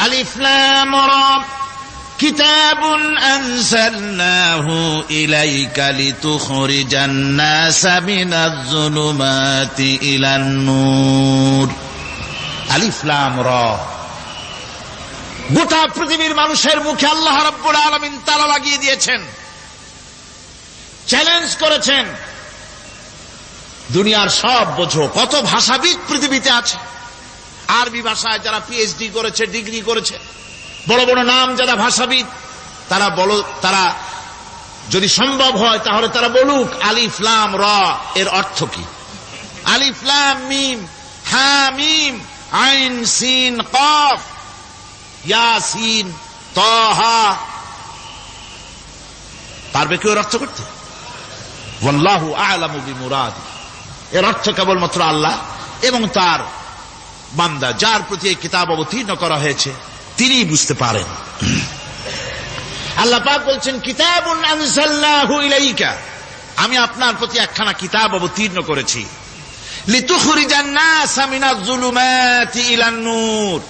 আলিফ লাম রা কিতাবুন আনজালনাহু ইলাইকা লিতুখরিজান নাসা মিনাজ যুলুমাতি ইলান নূর। আলিফ লাম রা, গোটা পৃথিবীর মানুষের মুখে আল্লাহ রাব্বুল আলামিন তালা লাগিয়ে দিয়েছেন, চ্যালেঞ্জ করেছেন, দুনিয়ার সব বোঝো। কত ভাষাবিদ পৃথিবীতে আছে, আরবি ভাষায় যারা পিএইচডি করেছে, ডিগ্রি করেছে, বড় বড় নাম যারা ভাষাবিদ, তারা যদি সম্ভব হয় তাহলে তারা বলুক আলিফ লাম রা এর অর্থ কি। আলিফ লাম মিম হা মিম আইন সিন কফ ইয়াসিন তাহা, পারবে কেউ এর অর্থ করতে? ওয়াল্লাহু আ'লামু বিমুরাদি, এর অর্থ কেবলমাত্র আল্লাহ এবং তার বান্দা, যার প্রতি এই কিতাব অবতীর্ণ করা হয়েছে, তিনিই বুঝতে পারেন। আল্লাহ পাক বলছেন কিতাবুন আনজালনাহু ইলাইকা, আমি আপনার প্রতি একখানা কিতাব অবতীর্ণ করেছি, লিতুখরিজান নাসা মিনাজ যুলুমাতি ইলান নূর,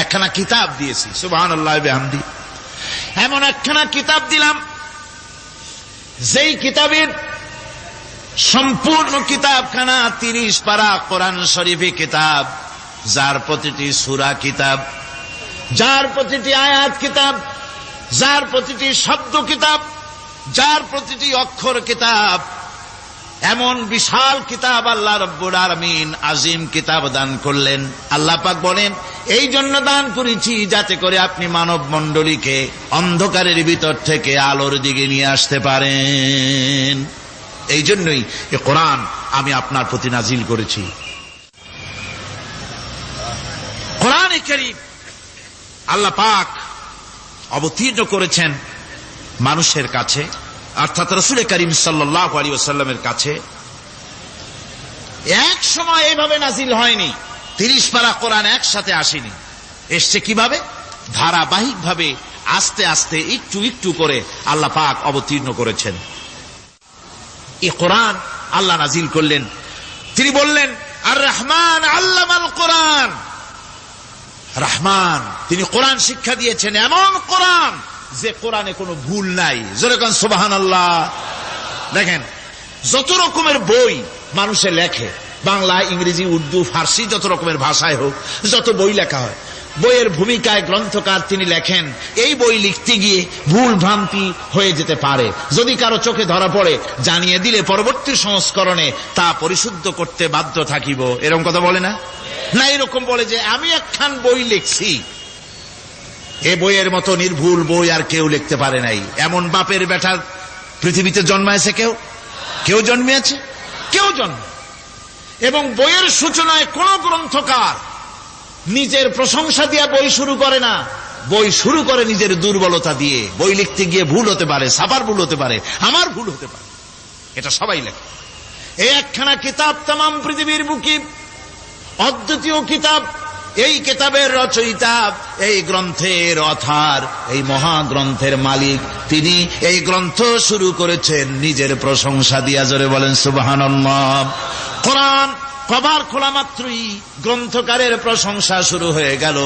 একখানা কিতাব দিয়েছি। সুবহানাল্লাহ বিহামদি, এমন একখানা কিতাব দিলাম যেই কিতাবের সম্পূর্ণ কিতাবখানা 30 পারা কোরআন শরীফে কিতাব, যার প্রতিটি সূরা কিতাব, যার প্রতিটি আয়াত কিতাব, যার প্রতিটি শব্দ কিতাব, যার প্রতিটি অক্ষর কিতাব। এমন বিশাল কিতাব আল্লাহ রাব্বুল আলামিন আজিম কিতাব দান করলেন। আল্লাহ পাক বলেন এই জন্য দান করেছি যাতে করে আপনি মানব মণ্ডলীকে অন্ধকারের ভিতর থেকে আলোর দিকে নিয়ে আসতে পারেন। এই জন্যই এই কোরআন আমি আপনার প্রতি নাজিল করেছি। কোরআনে কারীম আল্লাহ পাক অবতীর্ণ করেছেন মানুষের কাছে, অর্থাৎ রাসূল করিম সাল্লাল্লাহু আলাইহি ওয়াসাল্লামের কাছে। এক সময় এইভাবে নাজিল হয়নি, 30 পারা কোরআন একসাথে আসেনি। এসছে কিভাবে? ধারাবাহিকভাবে, আস্তে আস্তে, একটু একটু করে আল্লাহ পাক অবতীর্ণ করেছেন। এই কোরআন আল্লাহ নাজিল করলেন। তিনি বললেন আর রহমান আল্লামাল কোরআন, রহমান তিনি কোরআন শিক্ষা দিয়েছেন, এমন কোরআন যে কোরআনে কোনো ভুল নাই। জোরে কোন সুবহানাল্লাহ। দেখেন যত রকমের বই মানুষে লেখে, বাংলা, ইংরেজি, উর্দু, ফার্সি, যত রকমের ভাষায় হোক, যত বই লেখা হয়, বইয়ের ভূমিকায় গ্রন্থকার তিনি লেখেন এই বই লিখতে গিয়ে ভুল ভ্রান্তি হয়ে যেতে পারে, যদি কারো চোখে ধরা পড়ে জানিয়ে দিলে পরবর্তী সংস্করণে তা পরিশুদ্ধ করতে বাধ্য থাকিব। এরকম কথা বলে না? না, এরকম বলে যে আমি একখান বই লিখছি, এ বইয়ের মতো নির্ভুল বই আর কেউ লিখতে পারে নাই। এমন বাপের বেটার পৃথিবীতে জন্মাইছে কেউ? কেউ জন্মিয়েছে? কেউ জন্ম। এবং বইয়ের সূচনায় কোন গ্রন্থকার নিজের প্রশংসা দিয়ে বই শুরু করে না, বই শুরু করে নিজের দুর্বলতা দিয়ে। বই লিখতে গিয়ে ভুল হতে পারে, ছাপার ভুল হতে পারে, আমার ভুল হতে পারে, এটা সবাই লেখে। এই একখানা কিতাব তামাম পৃথিবীর বুকে অদ্বিতীয় কিতাব। এই কিতাবের রচয়িতা, এই গ্রন্থের অথার, এই মহাগ্রন্থের মালিক, তিনি এই গ্রন্থ শুরু করেছেন নিজের প্রশংসা দিয়া। জোরে বলেন সুবহানাল্লাহ। কোরআন কভার খোলা মাত্রই গ্রন্থকারের প্রশংসা শুরু হয়ে গেল।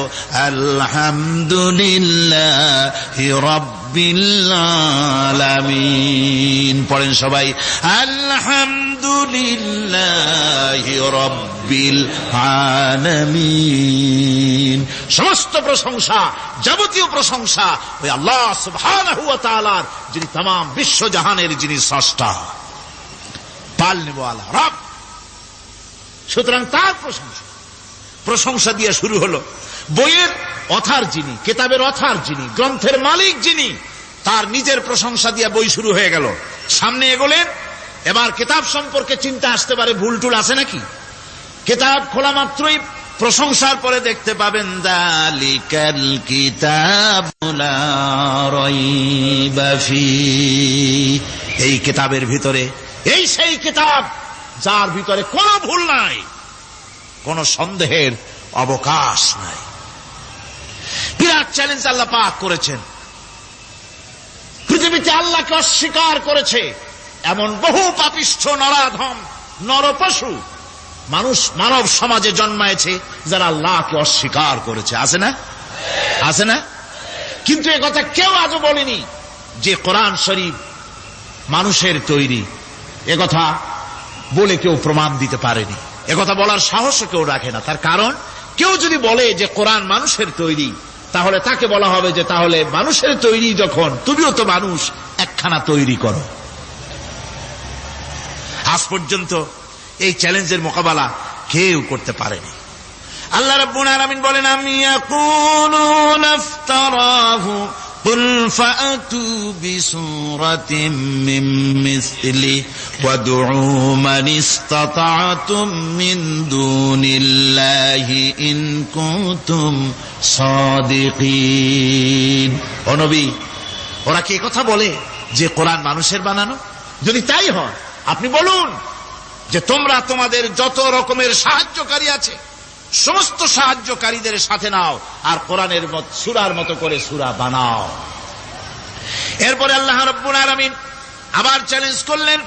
আলহামদুলিল্লাহি রাব্বিল আলামিন। পড়েন সবাই আলহামদুলিল্লাহি রাব্বিল আলামিন। সমস্ত প্রশংসা, যাবতীয় প্রশংসা ওই আল্লাহ সুবহানাহু ওয়া তাআলার, যিনি तमाम বিশ্বজাহানের যিনি স্রষ্টা, পালনেওয়ালা রব। সুতরাং তার প্রশংসা দিয়ে শুরু হলো। বইয়ের অথার যিনি, কিতাবের অথার যিনি, গ্রন্থের মালিক যিনি, তার নিজের প্রশংসা দিয়ে বই শুরু হয়ে গেল। সামনে এগোলেন, এবার কিতাব সম্পর্কে চিন্তা আসতে পারে, ভুল টুল আছে নাকি? কিতাব খোলা মাত্রই প্রশংসার পরে দেখতে পাবেন যালিকাল কিতাবু লা রাইবা ফীহি, এই কিতাবের ভিতরে, এই সেই কিতাব যার ভিতরে কোনো ভুল নাই, কোনো সন্দেহের অবকাশ নাই। বিরাট চ্যালেঞ্জ আল্লাহ পাক করেছেন। পৃথিবীতে আল্লাহকে অস্বীকার করেছে এমন বহু পাপিষ্ঠ নরাধম নরপশু মানব সমাজে জন্মায়েছে যারা আল্লাহকে অস্বীকার করেছে, আছে না? আছে না? কিন্তু একথা কেউ আজও বলেনি যে কোরআন শরীফ মানুষের তৈরি। একথা বলে কেউ প্রমাণ দিতে পারেনি, একথা বলার সাহসও কেউ রাখে না। তার কারণ, কেউ যদি বলে যে কোরআন মানুষের তৈরি, তাহলে তাকে বলা হবে যে তাহলে মানুষের তৈরি যখন, তুমিও তো মানুষ, একখানা তৈরি করো। আজ পর্যন্ত এই চ্যালেঞ্জের মোকাবেলা কেউ করতে পারেনি। আল্লাহ রাব্বুল আলামিন বলেন, আমি ইয়াকুলুনা ইফতারাহু কুল ফাআতু বিসূরাতিন মিন মিসলি ওয়াদউ মান ইসতাতা'তুম মিন দুনিল্লাহি ইন কুনতুম সাদিকিন। ও নবী, ওরা কি কথা বলে যে কোরআন মানুষের বানানো? যদি তাই হয়, আপনি বলুন যে তোমরা তোমাদের যত রকমের সাহায্যকারী আছে সমস্ত সাহায্যকারীদের সাথে নাও আর কোরআনের সূরার মতো করে সূরা বানাও। এরপরে আল্লাহ রাব্বুল আলামিন আবার চ্যালেঞ্জ করলেন,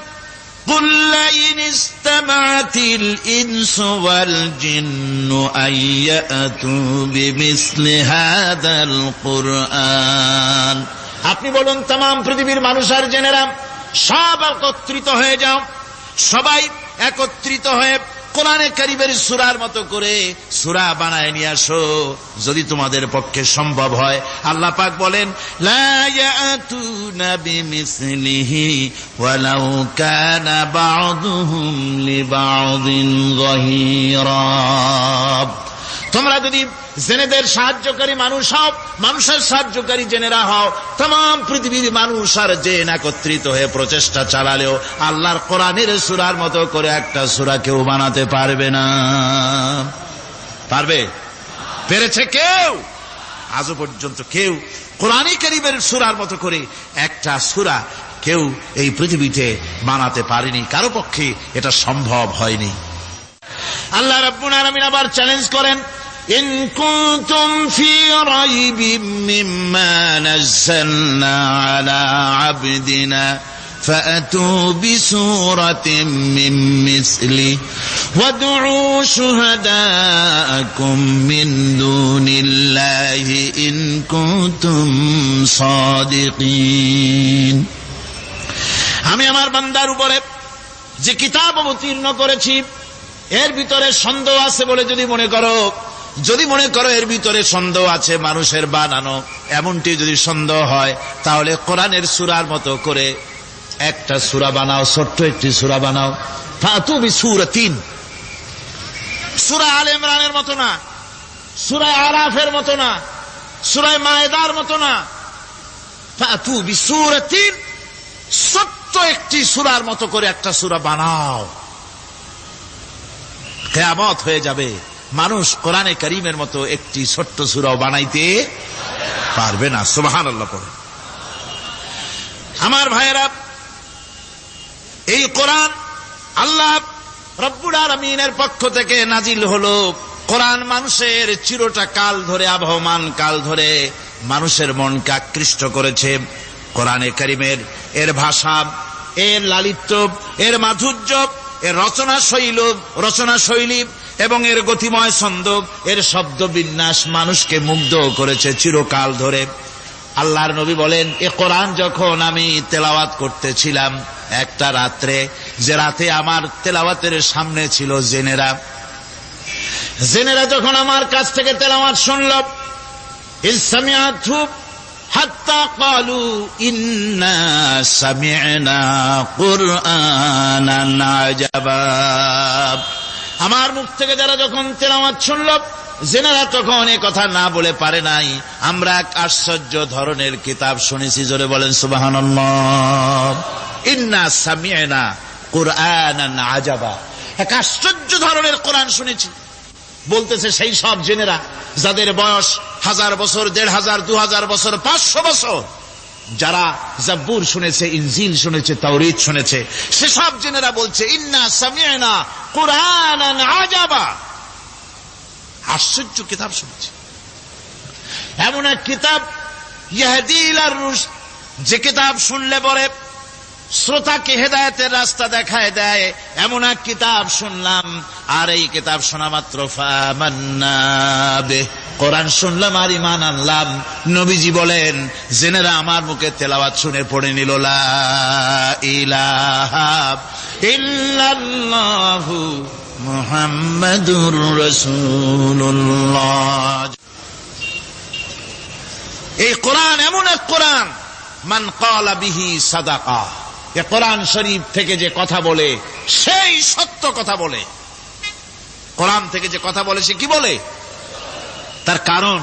কুল লাইন ইসতামা'তিল ইনসু ওয়াল জিন্নু আইয়াতু বিমিসলি হাযাল কুরআন। আপনি বলুন, तमाम পৃথিবীর মানুষ আর জেনেরা সব একত্রিত হয়ে যাও, সবাই একত্রিত হয়ে কোরআনে কারীমের সূরার মতো করে সূরা বানায় নিয়ে আসো, যদি তোমাদের পক্ষে সম্ভব হয়। আল্লাহ পাক বলেন, লা ইয়াতুনা বিমিসলিহি ওয়ালাউ কানা বা'দুহুম লিবা'দিন যাহিরা। তোমরা যদি জেনেদের সাহায্যকারী মানুষ হও, মানুষের সাহায্যকারী জেনেরা হও, तमाम পৃথিবীর মানুষ আর জেন একত্রিত হয়ে প্রচেষ্টা চালালেও আল্লাহর কোরআনের সূরার মতো করে একটা সূরা কেউ বানাতে পারবে না। পারবে? পেরেছে কেউ? আজও পর্যন্ত কেউ কোরআনে কারীমের সূরার মতো করে একটা সূরা কেউ এই পৃথিবীতে বানাতে পারেনি, কারো পক্ষে এটা সম্ভব হয়নি। আল্লাহ রাব্বুল আলামিন আবার চ্যালেঞ্জ করেন, ইন কুনতুম ফি রাইবিম মিম্মা নাযালনা আলা আবদিনা ফাআতু বিসূরাতিন মিন মিসলি ওয়াদউ শুহাদাআকুম মিন দুনিল্লাহি ইন কুনতুম সাদিকিন। আমি আমার বান্দার উপরে যে কিতাব অবতীর্ণ করেছি এর ভিতরে সন্দেহ আছে বলে যদি মনে করো এর ভিতরে সন্দেহ আছে মানুষের বানানো, এমনটি যদি সন্দেহ হয়, তাহলে কোরআনের সূরার মতো করে একটা সূরা বানাও, ছোট্ট একটি সূরা বানাও। ফাতু বিসূরাতিন, সূরা আলে ইমরানের মতো না, সূরা আরাফের মতো না, সূরা মায়েদার মতো না। ফাতু বিসূরাতিন, ছোট্ট একটি সূরার মতো করে একটা সূরা বানাও। কিয়ামত হয়ে যাবে, মানুষ কোরআনে কারীমের মতো একটি ছোট্ট সূরাও বানাইতে পারবে না। সুবহানাল্লাহ পড়ে। আমার ভাইয়েরা, এই কোরআন আল্লাহ রব্বুল আলামিনের পক্ষ থেকে নাজিল হলো। কোরআন মানুষের চিরটা কাল ধরে, আবহমান কাল ধরে মানুষের মনকে আকৃষ্ট করেছে। কোরআনে কারীমের এর ভাষা, এর লালিত্য, এর মাধুর্য, এর রচনা শৈলী এবং এর গতিময় ছন্দ, এর শব্দ বিন্যাস মানুষকে মুগ্ধ করেছে চিরকাল ধরে। আল্লাহর নবী বলেন, এ কোরআন যখন আমি তেলাওয়াত করতেছিলাম একটা রাত্রে, যে রাতে আমার তেলাওয়াতের সামনে ছিল জেনেরা যখন আমার কাছ থেকে তেলাওয়াত শুনল, ইসসামিআতু হাত্তা ক্বালু ইন্না সামি'না কুরআনান আজাবা। আমার মুখ থেকে যারা যখন তেলাওয়াত শুনল, জেনারা তখন এ কথা না বলে পারে নাই, আমরা এক আশ্চর্য ধরনের কিতাব শুনেছি। জোরে বলেন সুবহানাল্লাহ। ইন্না সামি'না কুরআনান আজাবা, এক আশ্চর্য ধরনের কোরআন শুনেছি। বলতেছে সেই সব জেনেরা যাদের বয়স 1000 বছর, 1500, 2000 বছর, 500 বছর, যারা জাব্বুর শুনেছে, ইনজিল শুনেছে, তাওরীত শুনেছে, সেসব জেনেরা বলছে ইন্না সামি'না কুরআনান আজাবা, আশ্চর্য কিতাব শুনেছি। এমন এক কিতাব, ইয়াহদি ইলার রুশদ, যে কিতাব শুনলে পরে শ্রোতাকে হেদায়েতের রাস্তা দেখায় দেয় এমন এক কিতাব শুনলাম, আর এই কিতাব শোনা মাত্র ফামান্না বিহি, কোরআন শুনলাম আর ঈমান আনলাম। নবীজি বলেন, জেনেরা আমার মুখে তেলাওয়াত শুনে পড়ে নিল লা ইলাহা ইল্লাল্লাহু মুহাম্মাদুর রাসূলুল্লাহ। এই কোরআন এমন এক কোরআন, মান ক্বালা বিহি সাদাকা, এ কোরআন শরীফ থেকে যে কথা বলে সেই সত্য কথা বলে। কোরআন থেকে যে কথা বলে সে কি বলে? তার কারণ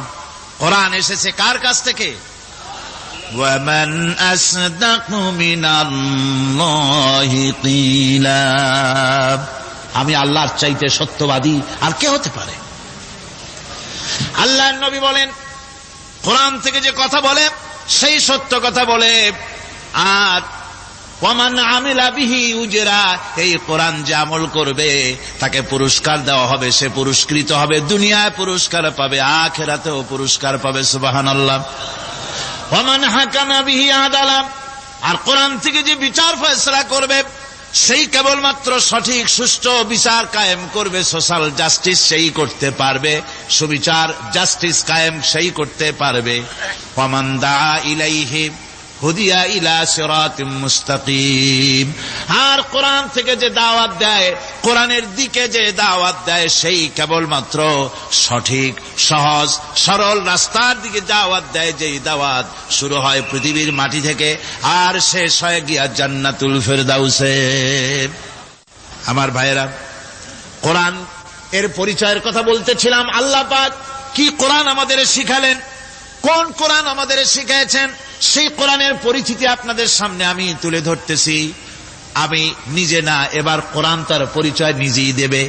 কোরআন এসেছে কার কাছ থেকে? ওয়ামান আসদাকু মিনাল্লাহি কিলা, আমি আল্লাহর চাইতে সত্যবাদী আর কে হতে পারে? আল্লাহর নবী বলেন, কোরআন থেকে যে কথা বলে সেই সত্য কথা বলে। আর ওয়ামান আমিলা বিহি উজরা, এই কোরআন যে আমল করবে তাকে পুরস্কার দেওয়া হবে, সে পুরস্কৃত হবে, দুনিয়ায় পুরস্কার পাবে, আখিরাতেও পুরস্কার পাবে। সুবহানাল্লাহ। ওয়ামান হাকামা বিহি আদালা, আর কোরআন থেকে যে বিচার ফয়সালা করবে সেই কেবলমাত্র সঠিক সুষ্ঠু বিচার কায়েম করবে, সোশ্যাল জাস্টিস সেই করতে পারবে, সুবিচার জাস্টিস কায়েম সেই করতে পারবে। ওয়ামান দা ইলাইহি হুদিয়া ইলা সিরাতিম মুস্তাকিম, আর কোরআন থেকে যে দাওয়াত দেয়, কোরআনের দিকে যে দাওয়াত দেয় সেই কেবলমাত্র সঠিক সহজ সরল রাস্তার দিকে দাওয়াত দেয়, যেই দাওয়াত শুরু হয় পৃথিবীর মাটি থেকে আর শেষ হয় গিয়া জান্নাতুল ফেরদাউসে। আমার ভাইয়েরা, কোরআন এর পরিচয়ের কথা বলতেছিলাম। আল্লাহ পাক কি কোরআন আমাদের শিখালেন, কোন কোরআন আমাদের শিখিয়েছেন, সেই কোরআনের পরিচিতি আপনাদের সামনে আমি তুলে ধরতেছি। আমি নিজে না, এবার কোরআন তার পরিচয় নিজেই দেবে।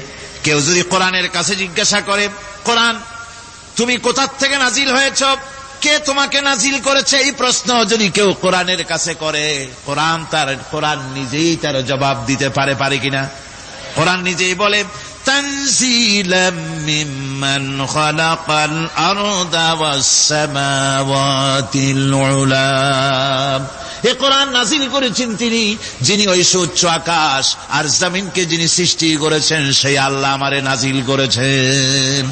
কেউ যদি কোরআনের কাছে জিজ্ঞাসা করে, কোরআন তুমি কোথা থেকে নাজিল হয়েছ, কে তোমাকে নাজিল করেছে, এই প্রশ্ন যদি কেউ কোরআনের কাছে করে, কোরআন নিজেই তার জবাব দিতে পারে কিনা? কোরআন নিজেই বলে, তানজিলাম মিম্মান খালাকাল আরদা ওয়াস সামাওয়াতিল উলা, এ কোরআন নাজিল করেছেন তিনি, যিনি ওই সুউচ্চ আকাশ আর জমিনকে যিনি সৃষ্টি করেছেন, সেই আল্লাহ আমারে নাজিল করেছেন।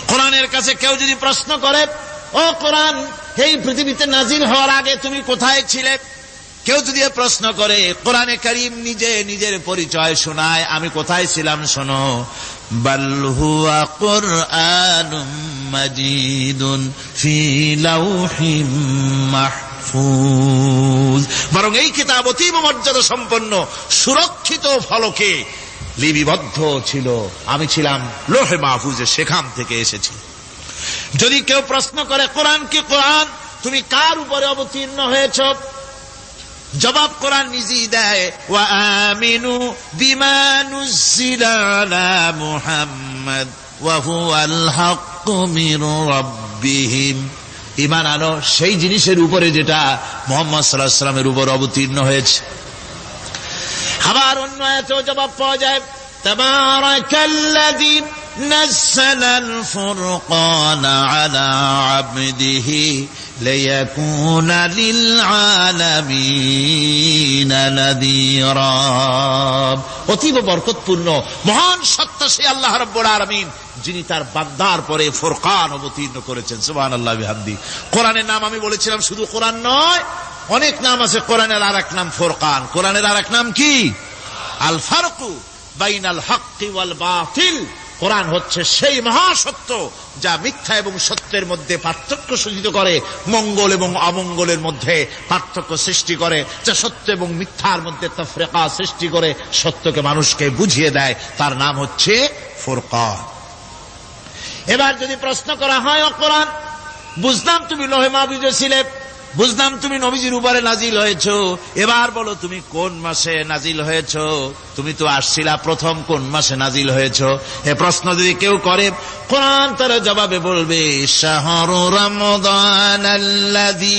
কোরআনের কাছে কেউ যদি প্রশ্ন করে, ও কোরআন, এই পৃথিবীতে নাজিল হওয়ার আগে তুমি কোথায় ছিলে, কেউ যদি প্রশ্ন করে, কোরআনে কারীম নিজে নিজের পরিচয় শোনায়, আমি কোথায় ছিলাম শোনো। বাল হুয়া কুরআনুম মাজিদুন ফি লাউহিম মাহফুজ, বরং এই কিতাব অতীব মর্যাদা সম্পন্ন সুরক্ষিত ফলকে লিপিবদ্ধ ছিল, আমি ছিলাম লোহে মাহফুজে, সেখান থেকে এসেছি। যদি কেউ প্রশ্ন করে, কোরআন কি কোরআন, তুমি কার উপরে অবতীর্ণ হয়েছ, জবাব কোরআন নিজেই দেয়, ওয়া আমিনু বিমা নুজিলা আলা মুহাম্মাদ ওয়া হুয়াল হাক্কু মির রাব্বিহিম, ঈমান আনো সেই জিনিসের উপরে যেটা মুহাম্মদ সাল্লাল্লাহু আলাইহি ওয়াসাল্লামের উপর অবতীর্ণ হয়েছে। আবার অন্য আয়াতেও জবাব পাওয়া যায়, তাবারাকাল্লাযী নাযালাল ফুরকানা আলা আবদিহি লিয়াকুনা লিল আলামিনা নাযীরা, অতীব বরকতপূর্ণ মহান সত্তা সেই আল্লাহ রাব্বুল আলামিন, যিনি তার বান্দার পরে ফুরকান অবতীর্ণ করেছেন। সুবহানাল্লাহ বিহামদি। কোরআনের নাম আমি বলেছিলাম শুধু কোরআন নয়, অনেক নাম আছে। কোরআনের আর এক নাম ফুরকান। কোরআনের আর এক নাম কি? আল ফারকু বাইনাল হাক্কি ওয়াল বাতিল। কোরআন হচ্ছে সেই মহাসত্য যা মিথ্যা এবং সত্যের মধ্যে পার্থক্য সূচিত করে, মঙ্গল এবং অমঙ্গলের মধ্যে পার্থক্য সৃষ্টি করে, যা সত্য এবং মিথ্যার মধ্যে তাফরিকা সৃষ্টি করে, সত্যকে মানুষকে বুঝিয়ে দেয়, তার নাম হচ্ছে ফুরকান। এবার যদি প্রশ্ন করা হয়, ও কোরআন, বুঝলাম তুমি লোহে মাহফুজে ছিলে, বুঝলাম তুমি নবীজির উপরে নাজিল হয়েছো, এবার বলো তুমি কোন মাসে নাজিল হয়েছো, তুমি তো আসছিলা প্রথম কোন মাসে নাজিল হয়েছো, এ প্রশ্ন যদি কেউ করে, কোরআন তার জবাবে বলবে, শাহরু রমাদানাল্লাযী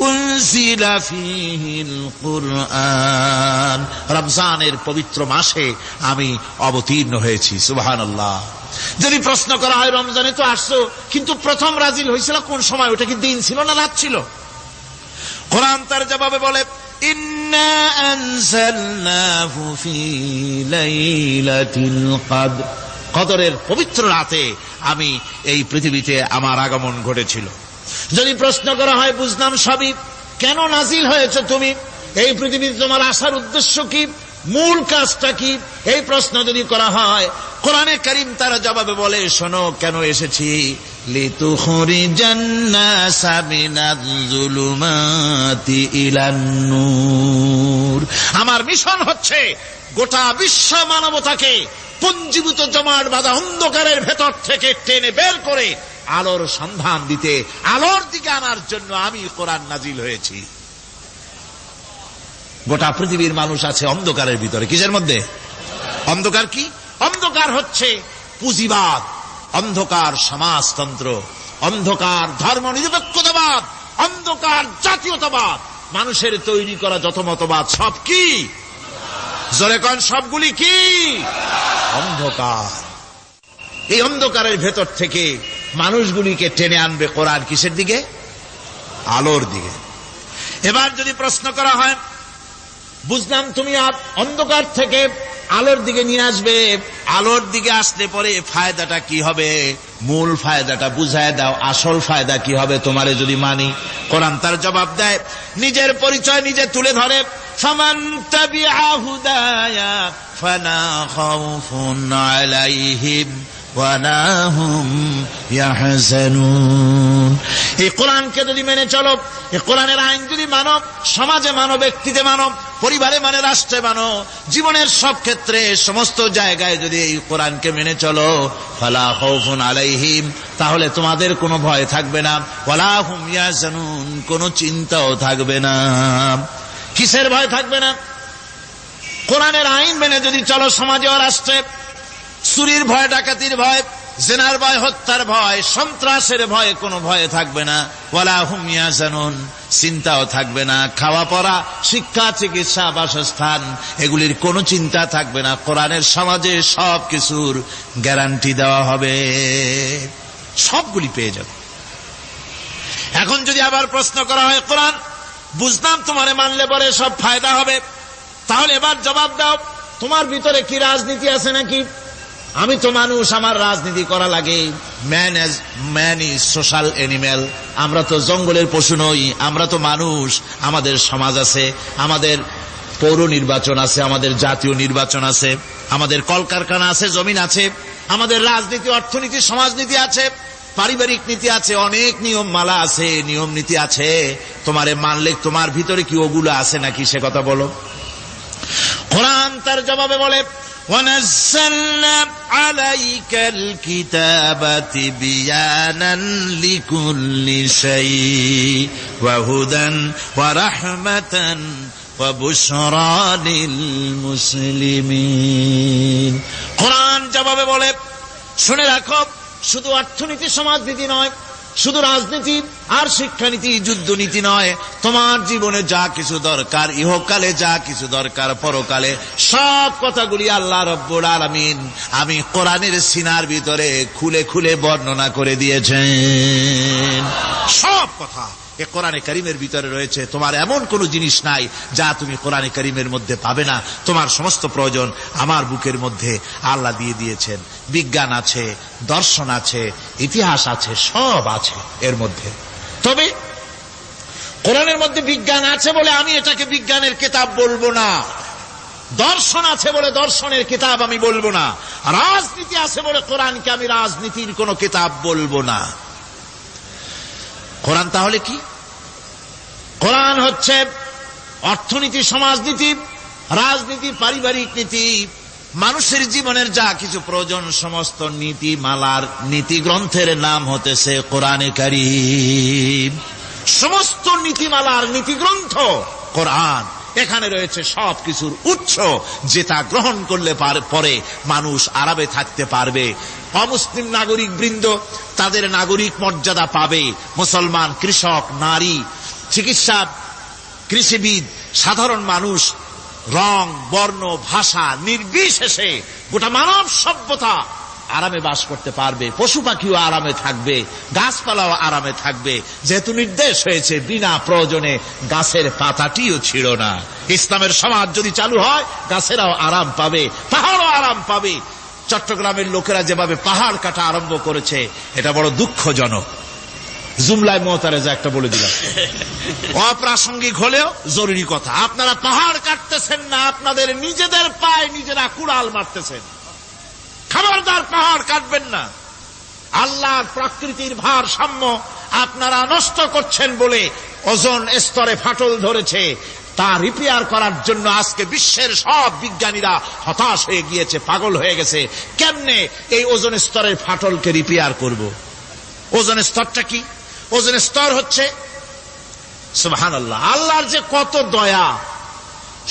উনজিলা ফীহিল কুরআন, রমজানের পবিত্র মাসে আমি অবতীর্ণ হয়েছি। সুবহানাল্লাহ। যদি প্রশ্ন করা হয়, রমজানে তো আসছো, কিন্তু প্রথম নাজিল হয়েছিল কোন সময়, ওটা কি দিন ছিল না রাত ছিল? কোরআন তার জবাবে বলে, ইন্না আনজালনাহু ফি লাইলাতিল কদর, কদরের পবিত্র রাতে আমি এই পৃথিবীতে আমার আগমন ঘটেছিল। যদি প্রশ্ন করা হয়, বুঝলাম সবই, কেন নাজিল হয়েছে তুমি, এই পৃথিবীতে তোমার আসার উদ্দেশ্য কি, মূল কাজটা কি, এই প্রশ্ন যদি করা হয়, কোরআনে কারীম তার জবাবে বলে, শোনো কেন এসেছি, লিতুখরিজান নাসা মিনাজ-জুলুমাতি ইলান-নূর। আমার মিশন হচ্ছে গোটা বিশ্ব মানবতাকে পুঞ্জীভূত জমাট বাঁধা অন্ধকারের ভেতর থেকে টেনে বের করে আলোর সন্ধান দিতে, আলোর দিকে আনার জন্য আমি কোরআন নাজিল হয়েছি। গোটা পৃথিবীর মানুষ আছে অন্ধকারের ভিতরে। কিসের মধ্যে? অন্ধকার কি? অন্ধকার হচ্ছে পুঁজিবাদ, অন্ধকার সমাজতন্ত্র, অন্ধকার ধর্ম নিরপেক্ষতাবাদ, অন্ধকার জাতীয়তাবাদ। মানুষের তৈরি করা যত মতবাদ সব কি? জোরে কন, সবগুলি কি? অন্ধকার। এই অন্ধকারের ভেতর থেকে মানুষগুলিকে টেনে আনবে কোরআন কিসের দিকে? আলোর দিকে। এবার যদি প্রশ্ন করা হয়, বুঝলাম তুমি অন্ধকার থেকে আলোর দিকে নিয়ে আসবে, আলোর দিকে আসলে পরে ফায়দাটা কি হবে, মূল ফায়দাটা বুঝায় দাও, আসল ফায়দা কি হবে তোমারে যদি মানি। কোরআন তার জবাব দেয়, নিজের পরিচয় নিজে তুলে ধরে, ফামান তাবিআ হুদায়া ফালা খাউফুন আলাইহিম ওয়ালা হুম ইয়াহজানুন। এই কোরআনকে যদি মেনে চলো, এই কোরআনের আইন যদি মানো, সমাজে মানো, ব্যক্তিতে মানো, পরিবারে মানে, রাষ্ট্রে মানো, জীবনের সব ক্ষেত্রে সমস্ত জায়গায় যদি এই কোরআনকে মেনে চলো, ফালা খাউফুন আলাইহিম, তাহলে তোমাদের কোনো ভয় থাকবে না, ওয়ালা হুম ইয়াহজানুন, কোনো চিন্তাও থাকবে না। কিসের ভয় থাকবে না? কোরআনের আইন মেনে যদি চলো সমাজে ও রাষ্ট্রে, চুরির ভয়, ডাকাতির ভয়, জিনার ভয়, হত্যার ভয়, সন্ত্রাসের ভয়, কোনো ভয় থাকবে না। ওয়ালা হুম ইয়াহজানুন, চিন্তাও থাকবে না। খাওয়া পড়া, শিক্ষা, চিকিৎসা, বাসস্থান, এগুলির কোনো চিন্তা থাকবে না। কোরআনের সমাজে সব কিছুর গ্যারান্টি দেওয়া হবে, সবগুলি পেয়ে যাবে। এখন যদি আবার প্রশ্ন করা হয়, কোরআন বুঝলাম তোমারে মানলে পরে সব ফায়দা হবে, তাহলে এবার জবাব দাও, তোমার ভিতরে কি রাজনীতি আছে নাকি? আমি তো মানুষ, আমার রাজনীতি করা লাগে। Man is social animal. আমরা তো জঙ্গলের পশু নই, আমরা তো মানুষ। আমাদের সমাজ আছে, আমাদের পৌর নির্বাচন আছে, আমাদের জাতীয় নির্বাচন আছে, আমাদের কলকারখানা আছে, জমিন আছে, আমাদের রাজনীতি, অর্থনীতি, সমাজনীতি আছে, পারিবারিক নীতি আছে, অনেক নিয়ম মালা আছে, নিয়ম নীতি আছে। তোমারে মানলে তোমার ভিতরে কি ওগুলো আছে নাকি, সে কথা বলো। কোরআন তার জবাবে বলে, وَنَزَّلْنَا عَلَيْكَ الْكِتَابَ تِبْيَانًا لِكُلِّ شَيْءٍ وَهُدًى وَرَحْمَةً وَبُشْرَى لِلْمُسْلِمِينَ। কোরআন জবাবে বলে, শুনে রাখো, শুধু অর্থনীতি সমাজনীতি নয়, শুধু রাজনীতি আর শিক্ষানীতি, যুদ্ধনীতি নয়, তোমার জীবনে যা কিছু দরকার, ইহকালে যা কিছু দরকার, পরকালে, সব কথাগুলি আল্লাহ রব্বুল আলামিন আমি কোরআনের সিনার ভিতরে খুলে খুলে বর্ণনা করে দিয়েছেন। সব কথা এ কোরআনে কারীমের ভিতরে রয়েছে। তোমার এমন কোনো জিনিস নাই যা তুমি কোরআনে কারীমের মধ্যে পাবে না। তোমার সমস্ত প্রয়োজন আমার বুকের মধ্যে আল্লাহ দিয়ে দিয়েছেন। বিজ্ঞান আছে, দর্শন আছে, ইতিহাস আছে, সব আছে এর মধ্যে। তবে কোরআনের মধ্যে বিজ্ঞান আছে বলে আমি এটাকে বিজ্ঞানের কিতাব বলবো না, দর্শন আছে বলে দর্শনের কিতাব আমি বলবো না, রাজনীতি আছে বলে কোরআনকে আমি রাজনীতির কোনো কিতাব বলবো না। কোরআন তাহলে কি? কোরআন হচ্ছে অর্থনীতি, সমাজনীতি, রাজনীতি, পারিবারিক নীতি, মানুষের জীবনের যা কিছু প্রয়োজন, সমস্ত নীতি মালার নীতি গ্রন্থের নাম হতেছে কোরআনে কারীম। সমস্ত নীতিমালার নীতি গ্রন্থ কোরআন। এখানে রয়েছে সব কিছুর উৎস, যেটা গ্রহণ করলে পরে মানুষ আরামে থাকতে পারবে। অমুসলিম নাগরিক বৃন্দ তাদের নাগরিক মর্যাদা পাবে। মুসলমান, কৃষক, নারী, চিকিৎসা, কৃষিবিদ, সাধারণ মানুষ, রং, বর্ণ, ভাষা নির্বিশেষে গোটা মানব সভ্যতা আরামে বাস করতে পারবে, পশু পাখিও আরামে থাকবে, গাছপালাও আরামে থাকবে। যেহেতু নির্দেশ হয়েছে বিনা প্রয়োজনে গাছের পাতাটিও ছিল না। ইসলামের সমাজ যদি চালু হয় গাছেরাও আরাম পাবে, পাহাড়ও আরাম পাবে। চট্টগ্রামের লোকেরা যেভাবে পাহাড় কাটা আরম্ভ করেছে এটা বড় দুঃখজনক। জুমলায় মোতারেজা একটা বলে দিলাম, অপ্রাসঙ্গিক হলেও জরুরি কথা। আপনারা পাহাড় কাটতেছেন না, আপনাদের নিজেদের পায়ে নিজেরা কুড়াল মারতেছেন। খবরদার পাহাড় কাটবেন না। আল্লাহর প্রকৃতির ভারসাম্য আপনারা নষ্ট করছেন বলে ওজোন স্তরে ফাটল ধরেছে। তা রিপেয়ার করার জন্য আজকে বিশ্বের সব বিজ্ঞানীরা হতাশ হয়ে গিয়েছে, পাগল হয়ে গেছে। কেমনে এই ওজোন স্তরের ফাটলকে রিপেয়ার করব? ওজোন স্তরটা কি? ওজোন স্তর হচ্ছে সুবহানাল্লাহ, আল্লাহর যে কত দয়া।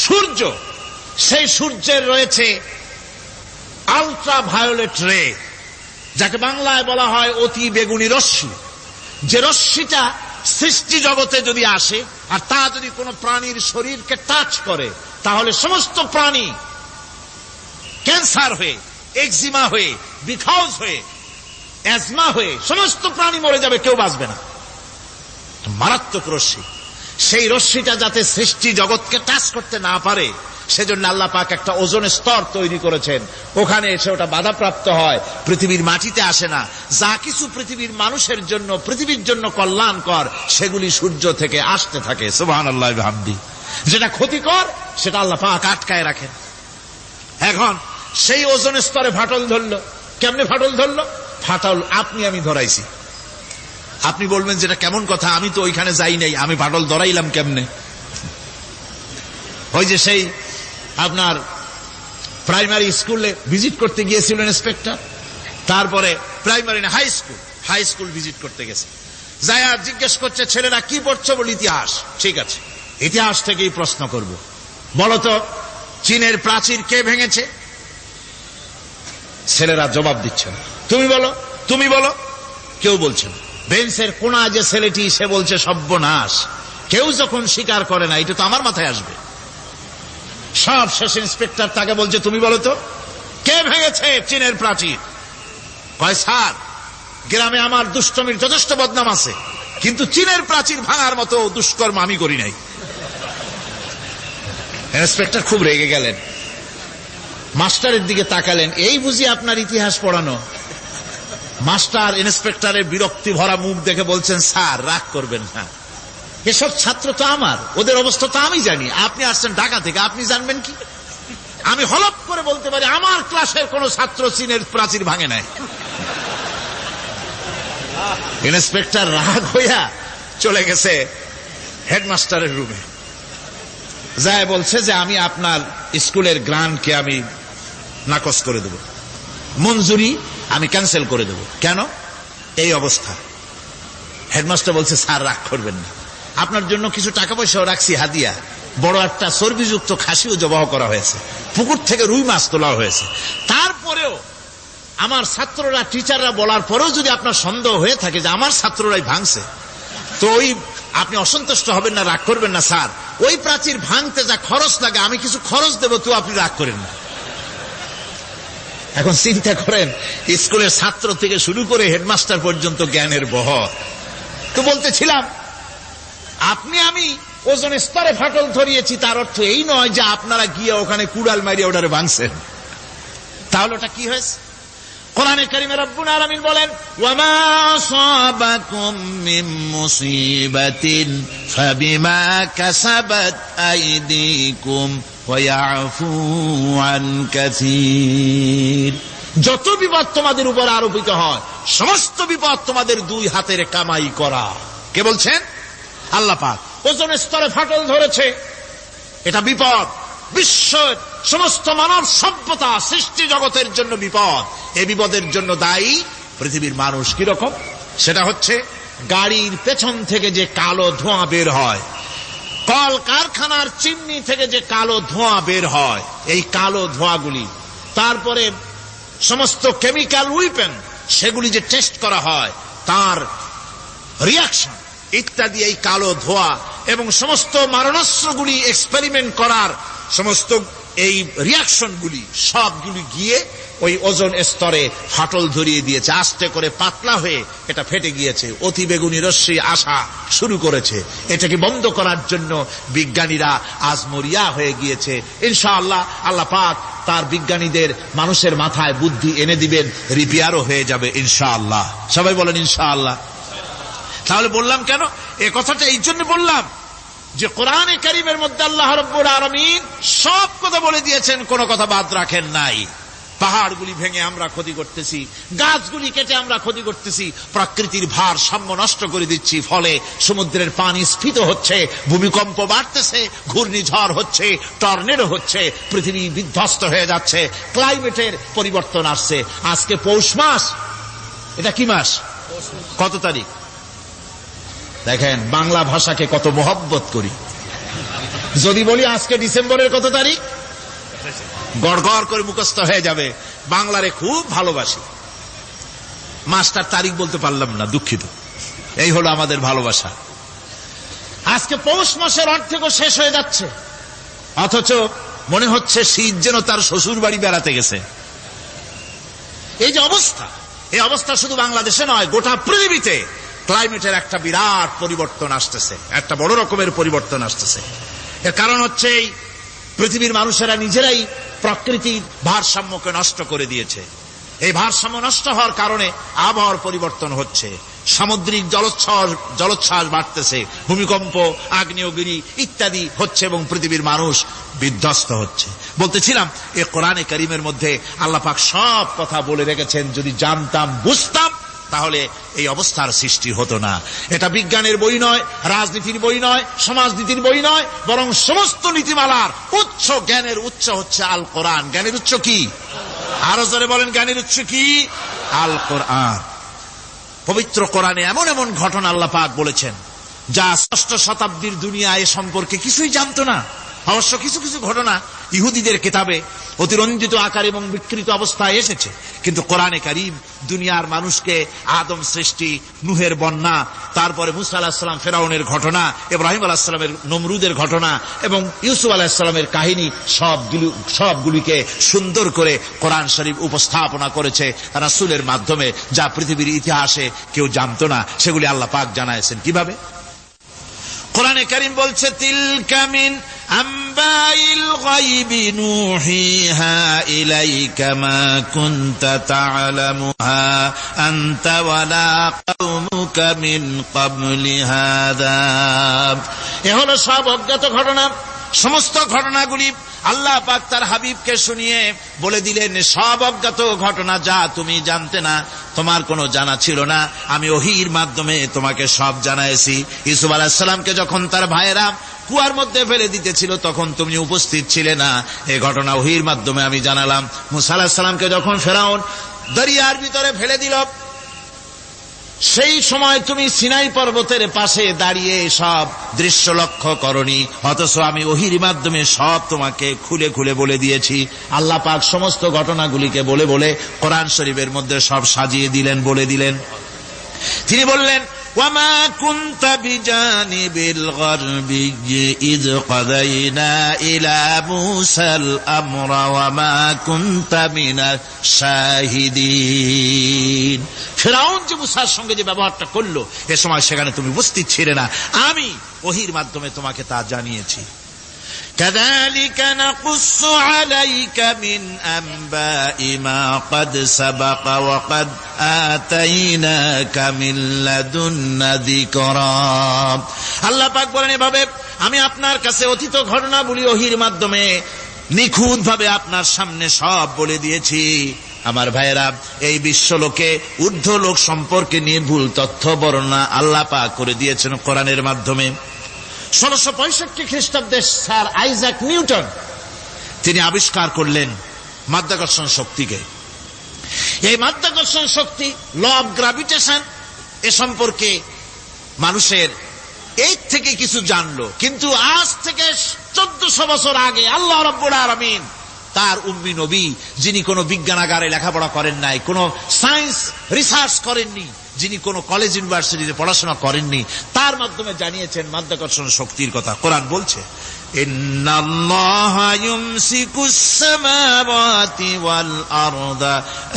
সূর্য, সেই সূর্যের রয়েছে আলট্রা ভায়োলেট রে, যাকে বাংলায় বলা হয় অতি বেগুনি রশ্মি। যে রশ্মিটা সৃষ্টি জগতে যদি আসে আর তা যদি কোনো প্রাণীর শরীরকে টাচ করে তাহলে সমস্ত প্রাণী ক্যান্সার হয়ে, এক্সিমা হয়ে, বিখাউজ হয়ে, অ্যাজমা হয়ে সমস্ত প্রাণী মরে যাবে, কেউ বাঁচবে না। মারাত্মক রশ্মি। সেই রশ্মিটা যাতে সৃষ্টি জগৎকে টাচ করতে না পারে সেজন্য আল্লাহ পাক একটা ওজোন স্তর তৈরি করেছেন। ওখানে এসে ওটা বাধাপ্রাপ্ত হয়, পৃথিবীর মাটিতে আসে না। যা কিছু পৃথিবীর মানুষের জন্য, পৃথিবীর জন্য কল্যাণকর সেগুলি সূর্য থেকে আসতে থাকে। সুবহানাল্লাহ ওয়া বিহামদিহি। যেটা ক্ষতিকর সেটা আল্লাহ পাক আটকায় রাখেন। এখন সেই ওজোন স্তরে ফাটল ধরলো। কেমনে ফাটল ধরলো? ফাটল আপনি আমি ধরাইছি। আপনি বলবেন যেটা কেমন কথা, আমি তো ওইখানে যাই নাই, আমি ফাটল ধরাইলাম কেমনে? ওই যে সেই আপনার প্রাইমারি স্কুলে ভিজিট করতে গিয়েছিলেন ইন্সপেক্টর, তারপরে প্রাইমারি না হাই স্কুল ভিজিট করতে গেছে, যাই আর জিজ্ঞেস করছে ছেলেরা কি পড়ছো? বল ইতিহাস। ঠিক আছে, ইতিহাস থেকেই প্রশ্ন করব। বলতো চীনের প্রাচীর কে ভেঙেছে? ছেলেরা জবাব দিচ্ছে না। তুমি বলো, তুমি বলো। কেউ বলছে না। বেঞ্চের কোনা যে ছেলেটি সে বলছে সর্বনাশ। কেউ যখন স্বীকার করে না এটা তো আমার মাথায় আসবে। সব শেষ ইন্সপেক্টর তাকে বলছে তুমি বলো তো কে ভেঙেছে চীনের প্রাচীর? কয় স্যার, গ্রামে আমার দুষ্টমির যথেষ্ট বদনাম আছে, কিন্তু চীনের প্রাচীর ভাঙার মতো দুষ্কর্ম আমি করি নাই। ইন্সপেক্টর খুব রেগে গেলেন, মাস্টারের দিকে তাকালেন, এই বুঝি আপনার ইতিহাস পড়ানো? মাস্টার ইন্সপেক্টরের বিরক্তি ভরা মুখ দেখে বলছেন স্যার রাগ করবেন না, এসব ছাত্র তো আমার, ওদের অবস্থা তো আমি জানি। আপনি আসছেন ঢাকা থেকে, আপনি জানবেন কি? আমি হলপ করে বলতে পারি আমার ক্লাসের কোন ছাত্র চীনের প্রাচীর ভাঙে নাই। ইন্সপেক্টর রাগ হইয়া চলে গেছে হেডমাস্টারের রুমে, যায় বলছে যে আমি আপনার স্কুলের গ্রান্টকে আমি নাকচ করে দেব, মঞ্জুরি আমি ক্যান্সেল করে দেব। কেন? এই অবস্থা। হেডমাস্টার বলছে স্যার রাগ করবেন না, আপনার জন্য কিছু টাকা পয়সাও রাখছি হাদিয়া, বড় একটা চর্বিযুক্ত খাসিও জবাহ করা হয়েছে, পুকুর থেকে রুই মাছ তোলা হয়েছে। তারপরেও আমার ছাত্ররা, টিচাররা বলার পরেও যদি আপনার সন্দেহ হয়ে থাকে যে আমার ছাত্ররাই ভাঙছে, তো ওই আপনি অসন্তুষ্ট হবেন না, রাগ করবেন না। স্যার ওই প্রাচীর ভাঙতে যা খরচ লাগে আমি কিছু খরচ দেব, তো আপনি রাগ করেন না। এখন চিন্তা করেন, স্কুলের ছাত্র থেকে শুরু করে হেডমাস্টার পর্যন্ত জ্ঞানের বহর। তো বলতেছিলাম আপনি আমি ওজোন স্তরে ফাটল ধরিয়েছি, তার অর্থ এই নয় যে আপনারা গিয়ে ওখানে কুড়াল মারিয়ে ওটারে ভাঙছেন। তাহলে ওটা কি হয়েছে? কোরআনে কারিমে রব্বুল আলামিন বলেন ওয়ামা আসাবাকুম মিন মুসিবাতিন ফাবিমা কাসাবাত আইদিকুম ওয়া ইয়াফু আন কাসীর। যত বিপদ তোমাদের উপর আরোপিত হয় সমস্ত বিপদ তোমাদের দুই হাতের কামাই করা। কে বলছেন? আল্লাহ পাক। ওজোন স্তরে ফাটল ধরেছে, এটা বিপদ, বিশ্বের সমস্ত মানব সভ্যতা সৃষ্টি জগতের জন্য বিপদ। এই বিপদের জন্য দায়ী পৃথিবীর মানুষ। কিরকম? সেটা হচ্ছে গাড়ির পেছন থেকে যে কালো ধোঁয়া বের হয়, কল কারখানার চিমনি থেকে যে কালো ধোঁয়া বের হয়, এই কালো ধোঁয়াগুলি, তারপরে সমস্ত কেমিক্যাল উইপেন সেগুলি যে টেস্ট করা হয় তার রিয়াকশন ইত্যাদি, এই কালো ধোঁয়া এবং সমস্ত মারণাস্ত্রগুলি এক্সপেরিমেন্ট করার সমস্ত এই রিয়াকশনগুলি সবগুলি গিয়ে ওই ওজন স্তরে ফাটল ধরিয়ে দিয়েছে, আস্তে করে পাতলা হয়ে এটা ফেটে গিয়েছে, অতি বেগুনি রশ্মি আসা শুরু করেছে। এটাকে বন্ধ করার জন্য বিজ্ঞানীরা আজ মরিয়া হয়ে গিয়েছে। ইনশাআল্লাহ আল্লাহ পাক তার বিজ্ঞানীদের মানুষের মাথায় বুদ্ধি এনে দিবেন, রিপেয়ারও হয়ে যাবে ইনশাআল্লাহ। সবাই বলেন ইনশাআল্লাহ। তাহলে বললাম কেন এ কথাটা? এই জন্য বললাম যে কোরআনে কারীমের মধ্যে আল্লাহ রাব্বুল আলামিন সব কথা বলে দিয়েছেন, কোনো কথা বাদ রাখেন নাই। পাহাড়গুলি ভেঙে আমরা ক্ষতি করতেছি, গাছগুলি কেটে আমরা ক্ষতি করতেছি, প্রকৃতির ভারসাম্য নষ্ট করে দিচ্ছি, ফলে সমুদ্রের পানি স্ফীত হচ্ছে, ভূমিকম্প বাড়তেছে, ঘূর্ণিঝড় হচ্ছে, টর্নেডো হচ্ছে, পৃথিবী বিধ্বস্ত হয়ে যাচ্ছে, ক্লাইমেটের পরিবর্তন আসছে। আজকে পৌষ মাস, এটা কি মাস? কত তারিখ? দেখেন বাংলা ভাষাকে কত মহব্বত করি। যদি বলি আজকে ডিসেম্বরের কত তারিখ, গড়গড় করে মুখস্থ হয়ে যাবে। বাংলারে খুব ভালোবাসি, মাসটার তারিখ বলতে পারলাম না, দুঃখিত। এই হলো আমাদের ভালোবাসা। আজকে পৌষ মাসের অর্ধেকও শেষ হয়ে যাচ্ছে, অথচ মনে হচ্ছে শীত যেন তার শ্বশুর বাড়ি বেড়াতে গেছে। এই যে অবস্থা, এই অবস্থা শুধু বাংলাদেশে নয়, গোটা পৃথিবীতে ক্লাইমেটের একটা বিরাট পরিবর্তন আসতেছে, একটা বড় রকমের পরিবর্তন আসতেছে। এর কারণ হচ্ছে এই পৃথিবীর মানুষেরা নিজেরাই প্রকৃতির ভারসাম্যকে নষ্ট করে দিয়েছে। এই ভারসাম্য নষ্ট হওয়ার কারণে আবহাওয়ার পরিবর্তন হচ্ছে, সামুদ্রিক জলোচ্ছ্বাস বাড়তেছে, ভূমিকম্প, আগ্নেয়গিরি ইত্যাদি হচ্ছে এবং পৃথিবীর মানুষ বিধ্বস্ত হচ্ছে। বলতেছিলাম এই কোরআনে কারীমের মধ্যে আল্লাহ পাক সব কথা বলে রেখেছেন। যদি জানতাম, বুঝতাম, তাহলে এই অবস্থার সৃষ্টি হতো না। এটা বিজ্ঞানের বই নয়, রাজনীতির বই নয়, সমাজনীতির বই নয়, বরং সমস্ত নীতিমালার উচ্চ, জ্ঞানের উচ্চ হচ্ছে আল কোরআন। জ্ঞানের উচ্চ কি? আরো জোরে বলেন, জ্ঞানের উচ্চ কি? আল কোরআন। পবিত্র কোরআনে এমন এমন ঘটনা আল্লাহ পাক বলেছেন যা ষষ্ঠ শতাব্দীর দুনিয়া এ সম্পর্কে কিছুই জানতো না। অবশ্য কিছু কিছু ঘটনা ইহুদিদের কিতাবে অতিরঞ্জিত আকার এবং বিকৃত অবস্থায় এসেছে, কিন্তু কোরআনে কারীম দুনিয়ার মানুষকে আদম সৃষ্টি, নূহের বন্যা, তারপরে মুসা আলাইহিস সালাম ফেরাউনের ঘটনা, ইব্রাহিম আলাইহিস সালামের নমরুদের ঘটনা এবং ইউসুফ আলাইহিস সালামের কাহিনী সবগুলিকে সুন্দর করে কোরআন শরীফ উপস্থাপনা করেছে রাসূলের মাধ্যমে, যা পৃথিবীর ইতিহাসে কেউ জানতো না। সেগুলি আল্লাহ পাক জানাইছেন কিভাবে? কোরআনে কারীম বলছে, তিলকা মিন আম্বাইল গায়বি নূহিহা ইলাইকা মা কুনতা তা'লামুহা আনতা ওয়ালা কওমুকা মিন ক্বাবলি হাযা। এ হলো সব অজ্ঞাত ঘটনা। সমস্ত ঘটনাগুলি আল্লাহ পাক তার হাবিবকে শুনিয়ে বলে দিলেন, সব অজ্ঞাত ঘটনা যা তুমি জানতে না, তোমার কোনো জানা ছিল না, আমি ওহীর মাধ্যমে তোমাকে সব জানাইছি। ইউসুফ আলাইহিস সালামকে যখন তার ভাইয়েরা কুয়ার মধ্যে ফেলে দিতেছিল তখন তুমি উপস্থিত ছিলে না, এই ঘটনা ওহীর মাধ্যমে আমি জানালাম। মুসা আলাইহিস সালামকে যখন ফেরাউন দরিয়ার ভিতরে ফেলে দিল, সেই সময় তুমি সিনাই পর্বতের পাশে দাঁড়িয়ে সব দৃশ্য লক্ষ্য করনি, অথচ আমি ওহীর মাধ্যমে সব তোমাকে খুলে খুলে বলে দিয়েছি। আল্লাহ পাক সমস্ত ঘটনাগুলিকে বলে বলে কোরআন শরীফের মধ্যে সব সাজিয়ে দিলেন, বলে দিলেন। তিনি বললেন, ওয়ামা কুনতা বিজানিবিল গারবি ইয কাদাইনা ইলা মুসাল আমরা ওয়ামা কুনতা মিনাশ শাহিদিন। ফিরআউন যে মুসার সঙ্গে যে ব্যবহারটা করলো, এ সময় সেখানে তুমি উপস্থিত ছিলে না, আমি ওহীর মাধ্যমে তোমাকে তা জানিয়েছি। কাযালিকা নাকুসসু আলাইকা মিন আনবাই মা ক্বাদ সাবাকা ওয়া ক্বাদ আতাইনাকা মিন লাদুন্না যিকরা। আল্লাহ পাক বলেন, এভাবে আমি আপনার কাছে অতীত ঘটনাবলী ওহীর মাধ্যমে নিখুঁতভাবে আপনার সামনে সব বলে দিয়েছি। আমার ভাইয়েরা, এই বিশ্বলোকে ঊর্ধ্ব লোক সম্পর্কে নির্ভুল তথ্য বর্ণনা আল্লাহ পাক করে দিয়েছেন কোরআনের মাধ্যমে। 1665 খ্রিস্টাব্দে স্যার আইজাক নিউটন তিনি আবিষ্কার করলেন মাধ্যাকর্ষণ শক্তিকে। এই মাধ্যাকর্ষণ শক্তি, ল অফ গ্রাভিটেশন, এ সম্পর্কে মানুষের এই থেকে কিছু জানলো, কিন্তু আজ থেকে 1400 বছর আগে আল্লাহ রাব্বুল আলামিন তার উম্মি নবী, যিনি কোনো বিজ্ঞানাগারে লেখাপড়া করেন নাই, কোনো সায়েন্স রিসার্চ করেননি, যিনি কোনো কলেজ ইউনিভার্সিটিতে পড়াশোনা করেননি, তার মাধ্যমে জানিয়েছেন মাধ্যাকর্ষণ শক্তির কথা। কোরআন বলছে, ইন্নাল্লাহা ইউমসিকুস সামাওয়াতি ওয়াল আরদা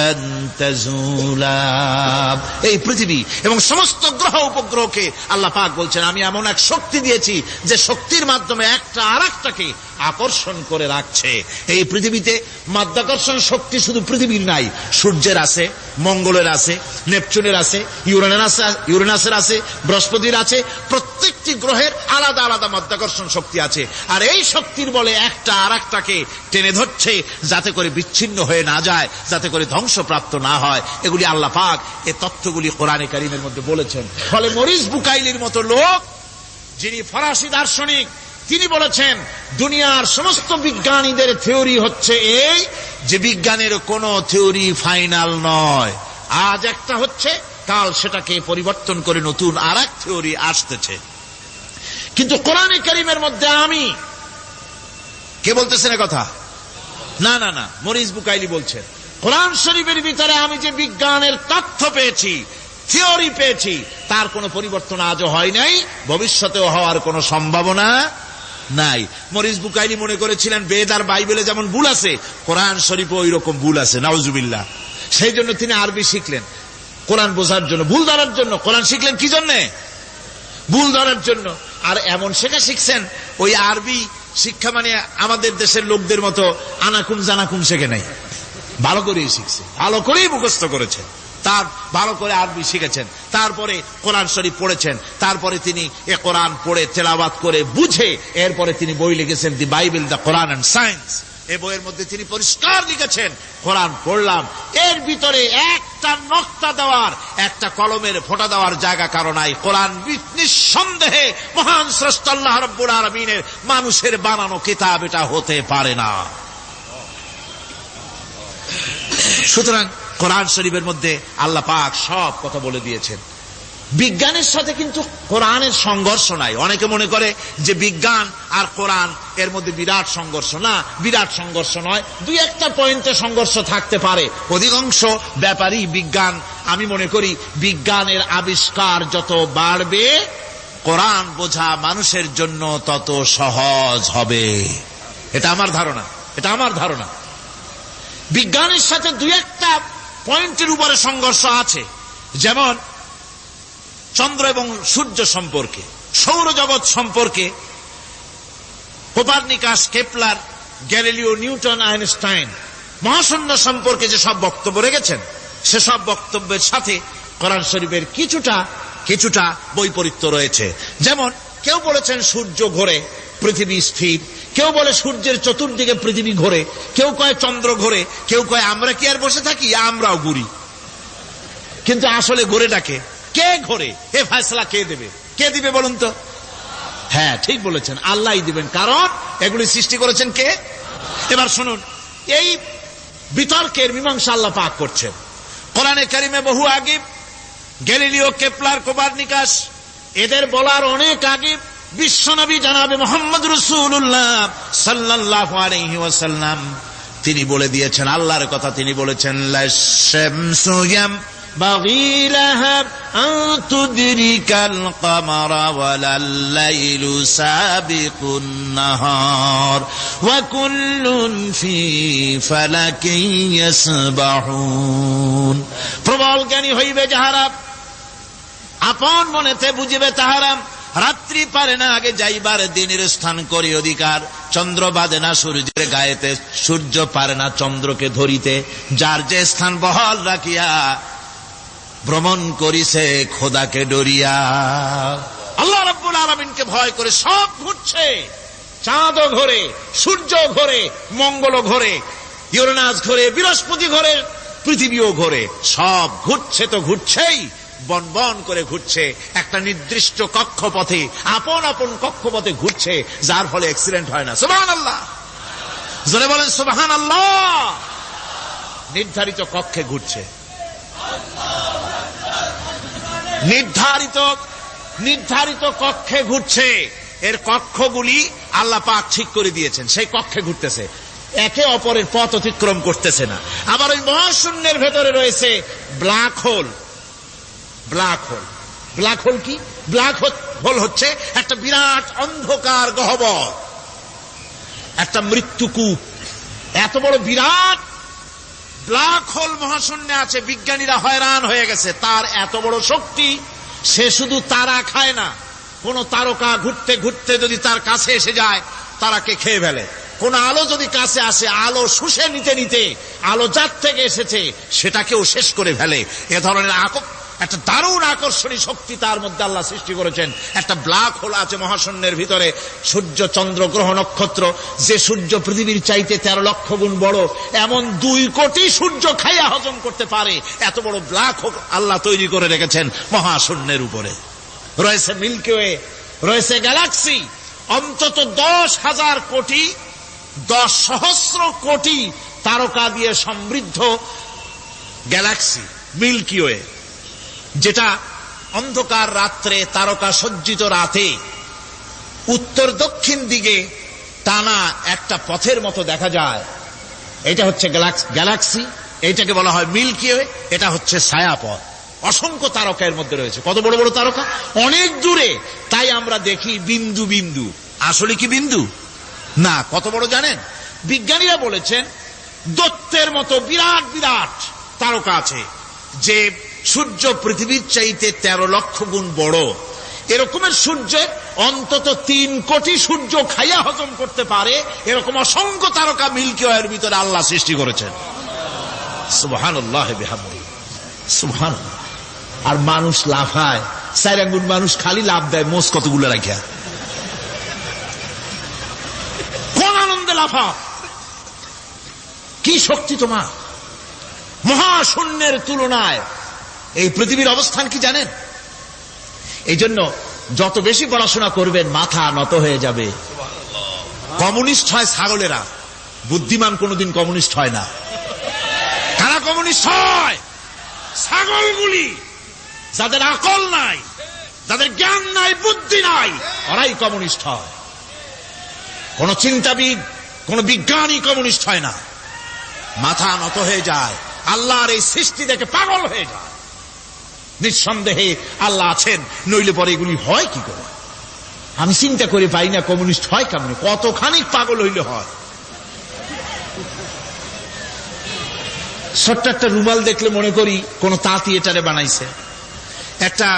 আন তাজুলা। এই পৃথিবী এবং সমস্ত গ্রহ উপগ্রহকে আল্লাহ পাক বলছেন আমি এমন এক শক্তি দিয়েছি যে শক্তির মাধ্যমে একটা আরেকটাকে আকর্ষণ করে রাখছে। এই পৃথিবীতে মাধ্যাকর্ষণ শক্তি শুধু পৃথিবীর নাই, সূর্যের আছে, মঙ্গলের আছে, নেপচুনের আছে, ইউরেনাসের আছে, বৃহস্পতির আছে। প্রত্যেকটি গ্রহের আলাদা আলাদা মাধ্যাকর্ষণ শক্তি আছে। আর এই শক্তির বলে একটা আরেকটাকে টেনে ধরছে যাতে করে বিচ্ছিন্ন হয়ে না যায়, যাতে করে ধ্বংসপ্রাপ্ত না হয়। এগুলি আল্লাহ পাক এই তথ্যগুলি কোরআনে কারীমের মধ্যে বলেছেন। ফলে মরিস বুকাইলির মতো লোক, যিনি ফরাসি দার্শনিক, তিনি বলেছেন দুনিয়ার সমস্ত বিজ্ঞানীদের থিওরি হচ্ছে এই যে বিজ্ঞানের কোনো থিওরি ফাইনাল নয়। আজ একটা হচ্ছে, কাল সেটাকে পরিবর্তন করে নতুন আর এক থিওরি আসতেছে। কিন্তু কোরআনে কারীমের মধ্যে আমি, কে বলতেছেন কথা? না না না, মরিস বুকাইলি বলছেন কোরআন শরীফের ভিতরে আমি যে বিজ্ঞানের তথ্য পেয়েছি, থিওরি পেয়েছি, তার কোনো পরিবর্তন আজও হয় নাই, ভবিষ্যতেও হওয়ার কোনো সম্ভাবনা নাই। মরিস বুকাইলি মনে করেছিলেন বেদ আর বাইবেলে যেমন ভুল আছে, কোরআন শরীফে ওই রকম ভুল আছে, নাউজুবিল্লাহ। সেই জন্য তিনি আরবি শিখলেন কোরআন বোঝার জন্য, ভুল ধরার জন্য। কোরআন শিখলেন কি জন্যে? ভুল ধরার জন্য। আর এমন শেখা শিখছেন, ওই আরবি শিক্ষা মানে আমাদের দেশের লোকদের মতো আনাকুন জানাকুন শেখে নাই, ভালো করেই শিখছে, ভালো করেই মুখস্থ করেছেন, তার ভালো করে আরবি শিখেছেন, তারপরে কোরআন শরীফ পড়েছেন, তারপরে তিনি এ কোরআন পড়ে তেলাওয়াত করে বুঝে এরপরে তিনি বই লিখেছেন দি Bible, the Quran and science. এই বইয়ের মধ্যে তিনি পরিষ্কার লিখেছেন কোরআন পড়লাম, এর ভিতরে একটা নকতা দেওয়ার, একটা কলমের ফোঁটা দেওয়ার জায়গা কারো নাই। কোরআন নিঃসন্দেহে মহান স্রষ্টা আল্লাহ রাব্বুল আলামিনের মানুষের বানানো কিতাব, এটা হতে পারে না। সুতরাং কোরআন শরীফের মধ্যে আল্লাহ পাক সব কথা বলে দিয়েছেন। বিজ্ঞানের সাথে কিন্তু কোরআনের সংঘর্ষ নাই। অনেকে মনে করে যে বিজ্ঞান আর কোরআন এর মধ্যে বিরাট সংঘর্ষ। না, বিরাট সংঘর্ষ নয়, দুই একটা পয়েন্টে সংঘর্ষ থাকতে পারে। অধিকাংশ ব্যাপারই বিজ্ঞান, আমি মনে করি বিজ্ঞানের আবিষ্কার যত বাড়বে, কোরআন বোঝা মানুষের জন্য তত সহজ হবে। এটা আমার ধারণা, এটা আমার ধারণা। বিজ্ঞানের সাথে দুই একটা পয়েন্টের উপরে সংঘর্ষ আছে, যেমন চন্দ্র এবং সূর্য সম্পর্কে, সৌরজগৎ সম্পর্কে Copernicus, Kepler, Galileo, Newton, Einstein মহাশূন্য সম্পর্কে যে সব বক্তব্য রেখেছেন, সেসব বক্তব্যের সাথে কোরআন শরীফের কিছুটা বৈপরীত্য রয়েছে। যেমন কেউ বলেছেন সূর্য ঘোরে, পৃথিবী স্থির, কেউ বলে সূর্যের চতুর্দিকে পৃথিবী ঘোরে, কেউ কয় চন্দ্র ঘোরে, কেউ কয় আমরা কি আর বসে থাকি, আমরাও ঘুরি। কিন্তু আসলে ঘোরেটাকে কে ঘোরে, এ ফয়সালা কে দেবে? কে দিবে বলুন তো? হ্যাঁ, ঠিক বলেছেন, আল্লাহই দিবেন, কারণ এগুলি সৃষ্টি করেছেন কে? এবার শুনুন, এই বিতর্কের মীমাংসা আল্লাহ পাক করছেন কোরআনে কারিমে বহু আগে। গ্যালিলিও, কেপলার, কোপারনিকাস এদের বলার অনেক আগে বিশ্বনবী জনাবে মুহাম্মদ রাসূলুল্লাহ সাল্লাল্লাহু আলাইহি ওয়াসাল্লাম তিনি বলে দিয়েছেন, আল্লাহর কথা তিনি বলেছেন, লাশ-শামসু ইয়ানবাগী লাহা আন তুদরিকাল কামারা ওয়ালাল লাইলু সাবিকুন নাহার ওয়া কুল্লুন ফি ফালাকিন ইয়াসবাহুন। প্রবল জ্ঞানী হইবে যাহারা, আপন মনেতে বুঝিবে তাহারা, রাত্রি পারে না আগে যাইবার দিনের স্থান করি অধিকার। চন্দ্র বাঁধে না সূর্যের গায়েতে, সূর্য পারে না চন্দ্রকে ধরিতে। যার যে স্থান বহাল রাখিয়া ভ্রমণ করিছে খোদাকে ডরিয়া। আল্লাহ রাব্বুল আলামিনকে ভয় করে সব ঘুরছে, চাঁদও ঘোরে, সূর্য ঘোরে, মঙ্গলও ঘোরে, ইউরেনাস ঘোরে, বৃহস্পতি ঘোরে, পৃথিবীও ঘোরে। সব ঘুরছে তো ঘুরছেই, বন বন করে ঘুরছে একটা নির্দিষ্ট কক্ষপথে, আপন আপন কক্ষপথে ঘুরছে, যার ফলে অ্যাক্সিডেন্ট হয় না। সুবহানাল্লাহ, জোরে বলেন সুবহানাল্লাহ। নির্ধারিত কক্ষে ঘুরছে, নির্ধারিত কক্ষে ঘুরছে। এর কক্ষগুলি আল্লাহ পাক ঠিক করে দিয়েছেন, সেই কক্ষে ঘুরতেছে, একে অপরের পথ অতিক্রম করতেছে না। আবার ওই মহাশূন্যের ভেতরে রয়েছে black hole. Black hole, black hole কি? ব্ল্যাক হোল হচ্ছে একটা বিরাট অন্ধকার গহ্বর, একটা মৃত্যুকূপ, এত বড় বিরাট ব্ল্যাক হোল মহাশূন্যে আছে। বিজ্ঞানীরা হয়রান হয়ে গেছে, তার এত বড় শক্তি। সে শুধু তারা খায় না, কোন তারকা ঘুরতে ঘুরতে যদি তার কাছে এসে যায় তারাকে খেয়ে ফেলে। কোন আলো যদি কাছে আসে, আলো শুষে নিতে নিতে আলো যার থেকে এসেছে সেটাকেও শেষ করে ফেলে। এ ধরনের একটা দারুণ আকর্ষণী শক্তি তার মধ্যে আল্লাহ সৃষ্টি করেছেন। একটা ব্ল্যাক হোল আছে মহাশূন্যের ভিতরে, সূর্য চন্দ্র গ্রহ নক্ষত্র। যে সূর্য পৃথিবীর চাইতে 13 লক্ষ গুণ বড়, এমন 2 কোটি সূর্য খাইয়া হজম করতে পারে এত বড় ব্ল্যাক হোল আল্লাহ তৈরি করে রেখেছেন মহাশূন্যের উপরে। রয়েছে মিল্কি ওয়ে, রয়েছে গ্যালাক্সি, অন্তত 10,000 কোটি 10 সহস্র কোটি তারকা দিয়ে সমৃদ্ধ গ্যালাক্সি মিল্কি ওয়ে, যেটা অন্ধকার রাত্রে তারকা সজ্জিত রাতে উত্তর দক্ষিণ দিকে টানা একটা পথের মতো দেখা যায়। এটা হচ্ছে গ্যালাক্সি, এইটাকে বলা হয় মিল্কি ওয়ে। এটা হচ্ছে ছায়াপথ। অসংখ্য তারকা এর মধ্যে রয়েছে। কত বড় বড় তারকা, অনেক দূরে। তাই আমরা দেখি বিন্দু বিন্দু, আসলে কি বিন্দু না। কত বড় জানেন? বিজ্ঞানীরা বলেছেন দৈত্যের মতো বিরাট বিরাট তারকা আছে, যে সূর্য পৃথিবীর চাইতে 13 লক্ষ গুণ বড়। এরকমের সূর্যের অন্তত 3 কোটি সূর্য খাইয়া হজম করতে পারে এরকম অসংখ্য তারকা মিল্কি ওয়ের ভিতরে আল্লাহ সৃষ্টি করেছেন। সুবহানাল্লাহ বিহামদিহি, সুবহানাল্লাহ। আর মানুষ লাফায়, 4 আঙ্গুল মানুষ খালি লাভ দেয়, মোষ কতগুলো রাখিয়া। কোন আনন্দে লাফা, কি শক্তি তোমার! মহাশূন্যের তুলনায় এই পৃথিবীর অবস্থান কি জানেন? এই জন্য যত বেশি পড়াশোনা করবেন মাথা নত হয়ে যাবে। কমিউনিস্ট হয় ছাগলেরা, বুদ্ধিমান কোনদিন কমিউনিস্ট হয় না। কারা কমিউনিস্ট হয়? ছাগলগুলি, যাদের আকল নাই, যাদের জ্ঞান নাই, বুদ্ধি নাই, ওরাই কমিউনিস্ট হয়। কোন চিন্তাবিদ, কোন বিজ্ঞানী কমিউনিস্ট হয় না। মাথা নত হয়ে যায়, আল্লাহর এই সৃষ্টি দেখে পাগল হয়ে যায়। নিঃসন্দেহে আল্লাহ আছেন, নইলে পরে এগুলি হয় কি করে? আমি চিন্তা করে পাই না কমিউনিস্ট হয় কেমন, কতখানি পাগল হইলে হয়। ছোট্ট একটা রুমাল দেখলে মনে করি কোন তাঁতি এটারে বানাইছে। একটা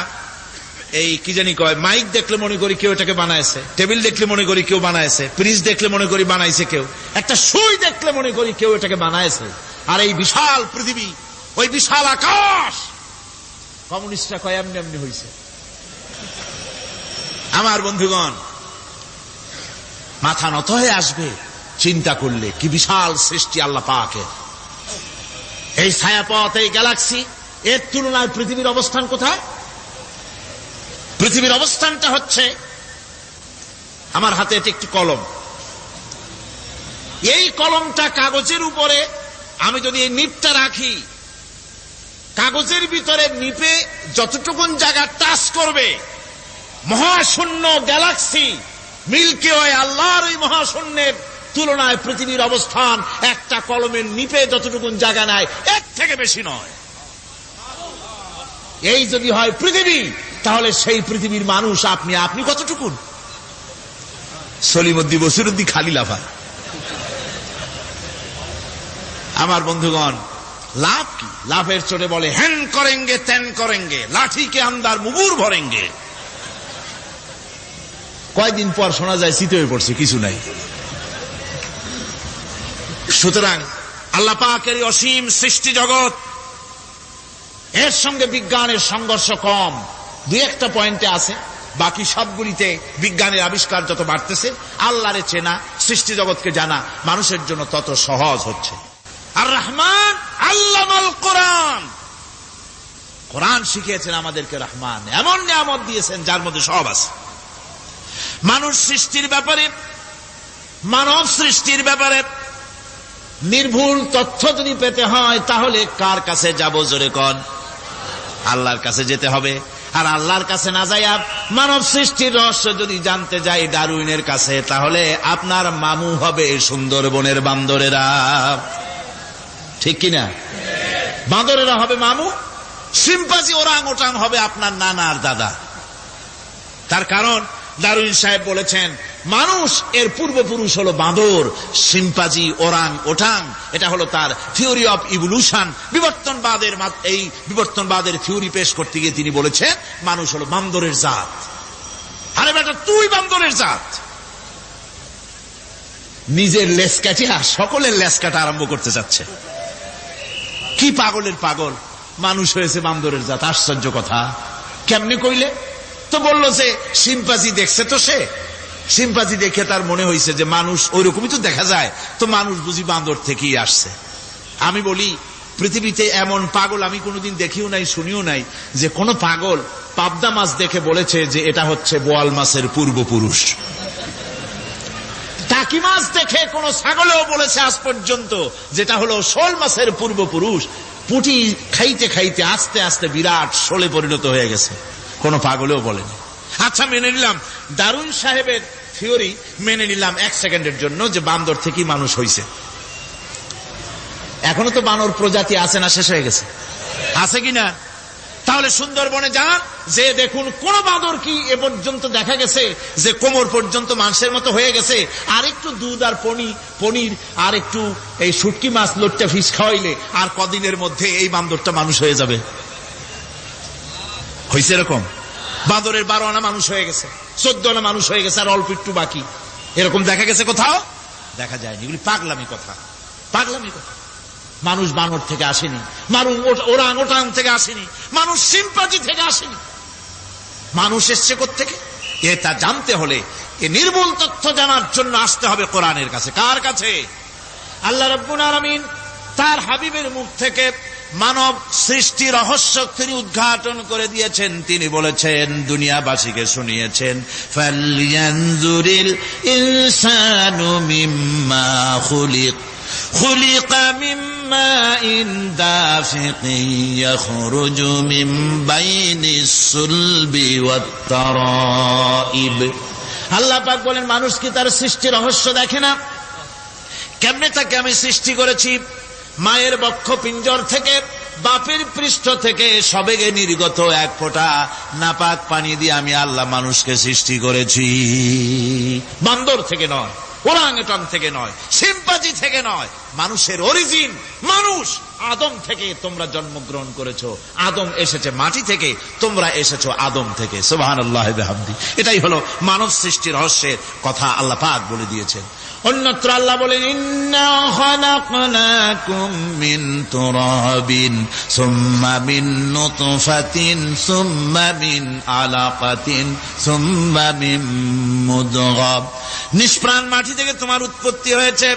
এই কি জানি কয় মাইক দেখলে মনে করি কেউ এটাকে বানাইছে। টেবিল দেখলে মনে করি কেউ বানাইছে। ফ্রিজ দেখলে মনে করি বানাইছে কেউ। একটা সুই দেখলে মনে করি কেউ এটাকে বানাইছে। আর এই বিশাল পৃথিবী, ওই বিশাল আকাশ, কমিউনিস্টরা কয় এমনি এমনি হয়েছে। আমার বন্ধুগণ, মাথা নত হয়ে আসবে চিন্তা করলে কি বিশাল সৃষ্টি আল্লাহ পাকের। এই ছায়াপথ, এই গ্যালাক্সি, এর তুলনায় পৃথিবীর অবস্থান কোথায়? পৃথিবীর অবস্থানটা হচ্ছে, আমার হাতে এটি একটি কলম। এই কলমটা কাগজের উপরে আমি যদি এই নিপটা রাখি, কাগজের ভিতরে নিপে যতটুকুন জায়গা টাচ করবে, মহাশূন্য গ্যালাক্সি মিল্কি ওয়ে, আল্লাহর ওই মহাশূন্যের তুলনায় পৃথিবীর অবস্থান একটা কলমের নিপে যতটুকুন জায়গা নেয় এর থেকে বেশি নয়। এই যদি হয় পৃথিবী, তাহলে সেই পৃথিবীর মানুষ আপনি আপনি কতটুকুন? সলিমুদ্দি বসিরুদ্দি খালি লাফা। আমার বন্ধুগণ, লাভ কি? লাভের চোটে বলে হ্যান করেঙ্গে ত্যান করেঙ্গে, লাঠিকে আন্দার মুগুর ভরেঙ্গে। কয়েকদিন পর শোনা যায় শীত হয়ে পড়ছে, কিছু নাই। সুতরাং আল্লাহ পাকের অসীম সৃষ্টি জগৎ, এর সঙ্গে বিজ্ঞানের সংঘর্ষ কম, 2-1টা পয়েন্টে আছে। বাকি সবগুলিতে বিজ্ঞানের আবিষ্কার যত বাড়তেছে, আল্লাহরে চেনা, সৃষ্টি জগৎকে জানা মানুষের জন্য তত সহজ হচ্ছে। আর রহমান আল্লামাল কোরআন, কোরআন শিখিয়েছেন আমাদেরকে। রহমান এমন নিয়ামত দিয়েছেন যার মধ্যে সব আছে। মানুষ সৃষ্টির ব্যাপারে, মানব সৃষ্টির ব্যাপারে নির্ভুল তথ্য যদি পেতে হয়, তাহলে কার কাছে যাব? জোরে কোন? আল্লাহর কাছে যেতে হবে। আর আল্লাহর কাছে না যাইয়া মানব সৃষ্টির রহস্য যদি জানতে যাই ডারউইনের কাছে, তাহলে আপনার মামু হবে সুন্দরবনের বান্দরেরা। ঠিক কিনা? বান্দরেরা হবে মামু, সিম্পাজি ওরাং ওটাং হবে আপনার নানা আর দাদা। তার কারণ ডারউইন সাহেব বলেছেন মানুষ এর পূর্বপুরুষ হলো বাঁদর, শিম্পাজি, ওরাং ওটাং। এটা হলো তার থিওরি অফ ইভলিউশন। এই বিবর্তনবাদের থিওরি পেশ করতে গিয়ে তিনি বলেছেন মানুষ হলো বান্দরের জাত। আরে বেটা, তুই বান্দরের জাত। নিজের লেজ কাটিয়া সকলের লেজ কাটা আরম্ভ করতে যাচ্ছে। কি পাগলের পাগল, মানুষ হয়েছে বান্দরের জাত। আশ্চর্য কথা। কেমনে কইলে? তো বললো যে শিম্পাজি দেখছে, তো সে শিম্পাজি দেখে তার মনে হয়েছে যে মানুষ ওইরকমই তো দেখা যায়, তো মানুষ বুঝি বান্দর থেকেই আসছে। আমি বলি, পৃথিবীতে এমন পাগল আমি কোনোদিন দেখিও নাই, শুনিও নাই যে কোন পাগল পাবদা মাছ দেখে বলেছে যে এটা হচ্ছে বোয়াল মাছের পূর্বপুরুষ। টাকি মাছ দেখে কোন ছাগলেও বলেছে আজ পর্যন্ত যেটা হলো শোল মাছের পূর্বপুরুষ। পুঁটি খাইতে খাইতে আস্তে আস্তে বিরাট শোলে পরিণত হয়ে গেছে, কোন পাগলেও বলেনি। আচ্ছা, মেনে নিলাম দারুন সাহেবের থিওরি, মেনে নিলাম 1 সেকেন্ডের জন্য যে বান্দর থেকেই মানুষ হয়েছে। এখনো তো বানর প্রজাতি আছে না শেষ হয়ে গেছে? আছে কিনা? তাহলে সুন্দরবনে যান, যে দেখুন কোন বাঁদর কি এ পর্যন্ত দেখা গেছে যে কোমর পর্যন্ত মানুষের মতো হয়ে গেছে? আর একটু দুধ আর পনির আর একটু এই শুটকি মাছ লোটটা ফিশ খাওয়াইলে আর কদিনের মধ্যে এই বান্দরটা মানুষ হয়ে যাবে। হয়েছে এরকম? বাঁদরের 12 আনা মানুষ হয়ে গেছে, 14 আনা মানুষ হয়ে গেছে, আর অল্প একটু বাকি। এরকম দেখা গেছে কোথাও? দেখা যায়নি। এগুলি পাগলামি কথা, পাগলামি কথা। মানুষ বানর থেকে আসেনি, মানুষ ওরাং ওটাং থেকে আসেনি, মানুষ শিম্পাজি থেকে আসেনি। মানুষ এসছে কোত্থেকে? এটা জানতে হলে এ নির্ভুল তথ্য জানার জন্য আসতে হবে কোরআনের কাছে। কার কাছে? আল্লাহ রাব্বুল আলামিন তার হাবিবের মুখ থেকে মানব সৃষ্টি রহস্য তিনি উদ্ঘাটন করে দিয়েছেন। তিনি বলেছেন, দুনিয়াবাসীকে শুনিয়েছেন, ফালয়ানজুরিল ইনসানু মিম্মা খুলিকা মিম্মা ইন দাফিকিন ইয়াখরুজু মিন বাইনিস সুলবি ওয়াত তারাইব। আল্লাহ পাক বলেন, মানুষ কি তার সৃষ্টি রহস্য দেখে না? কেমনে তাকে আমি সৃষ্টি করেছি? মায়ের বক্ষ পিঞ্জর থেকে, বাপের পৃষ্ঠ থেকে সবেগে নির্গত এক ফোঁটা নাপাক পানি দিয়ে আমি আল্লাহ মানুষকে সৃষ্টি করেছি। বান্দর থেকে নয়, ওরাংওটাং থেকে নয়, শিম্পাজি থেকে নয়। মানুষের অরিজিন মানুষ। আদম থেকে তোমরা জন্মগ্রহণ করেছো, আদম এসেছে মাটি থেকে, তোমরা এসেছো আদম থেকে। সুবহানাল্লাহ বিহামদি। এটাই হলো মানব সৃষ্টি রহস্যের কথা আল্লাহ পাক বলে দিয়েছেন। অন্যত্র আল্লাহ বলেন, ইন্না খালাকনাকুম মিন তুরাবিন সুম্মা মিন নুতফাতিন সুম্মা মিন আলাকাতিন সুম্মা মিন মুদগাহ। নিষ্প্রাণ মাটি থেকে তোমার উৎপত্তি হয়েছে,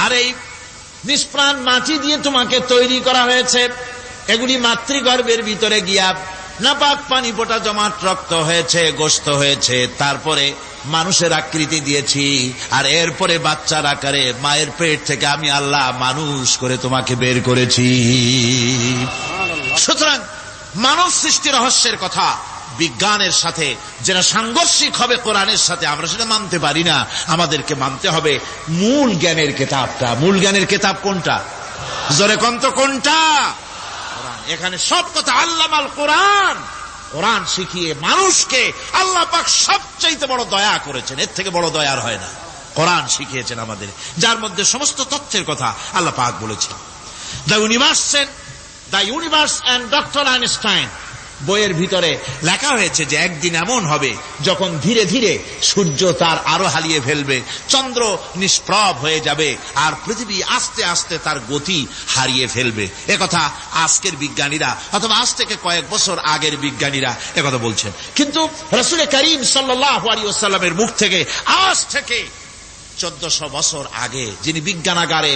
আর এই নিষ্প্রাণ মাটি দিয়ে তোমাকে তৈরি করা হয়েছে। এগুলি মাতৃগর্ভের ভিতরে গিয়া নাপাক পানি ফোঁটা জমাট রক্ত হয়েছে, গোশত হয়েছে, তারপরে মানুষের আকৃতি দিয়েছি, আর এরপরে বাচ্চার আকারে মায়ের পেট থেকে আমি আল্লাহ মানুষ করে তোমাকে বের করেছি। সুতরাং মানব সৃষ্টি রহস্যের কথা বিজ্ঞানের সাথে যেটা সাংঘর্ষিক হবে কোরআনের সাথে, আমরা সেটা মানতে পারি না। আমাদেরকে মানতে হবে মূল জ্ঞানের কেতাবটা। মূল জ্ঞানের কেতাব কোনটা? জোরে কোন তো কোনটা? কোরআন। এখানে সব কথা আল্লামাল কোরআন। কোরআন শিখিয়ে মানুষকে আল্লাহ পাক সবচাইতে বড় দয়া করেছেন, এর থেকে বড় দয়ার হয় না। কোরআন শিখিয়েছেন আমাদের, যার মধ্যে সমস্ত তথ্যের কথা আল্লাহ পাক বলেছেন। The universe and doctor Einstein বইয়ের ভিতরে লেখা হয়েছে যে একদিন এমন হবে যখন ধীরে ধীরে সূর্য তার আরো হারিয়ে ফেলবে, চন্দ্র নিষ্প্রভ হয়ে যাবে, আর পৃথিবী আস্তে আস্তে তার গতি হারিয়ে ফেলবে। একথা আজকের বিজ্ঞানীরা অথবা আজ থেকে কয়েক বছর আগের বিজ্ঞানীরা একথা বলছেন। কিন্তু রাসূল করিম সাল্লাল্লাহু আলাইহি ওয়াসাল্লামের মুখ থেকে আজ থেকে 1400 বছর আগে, যিনি বিজ্ঞানাগারে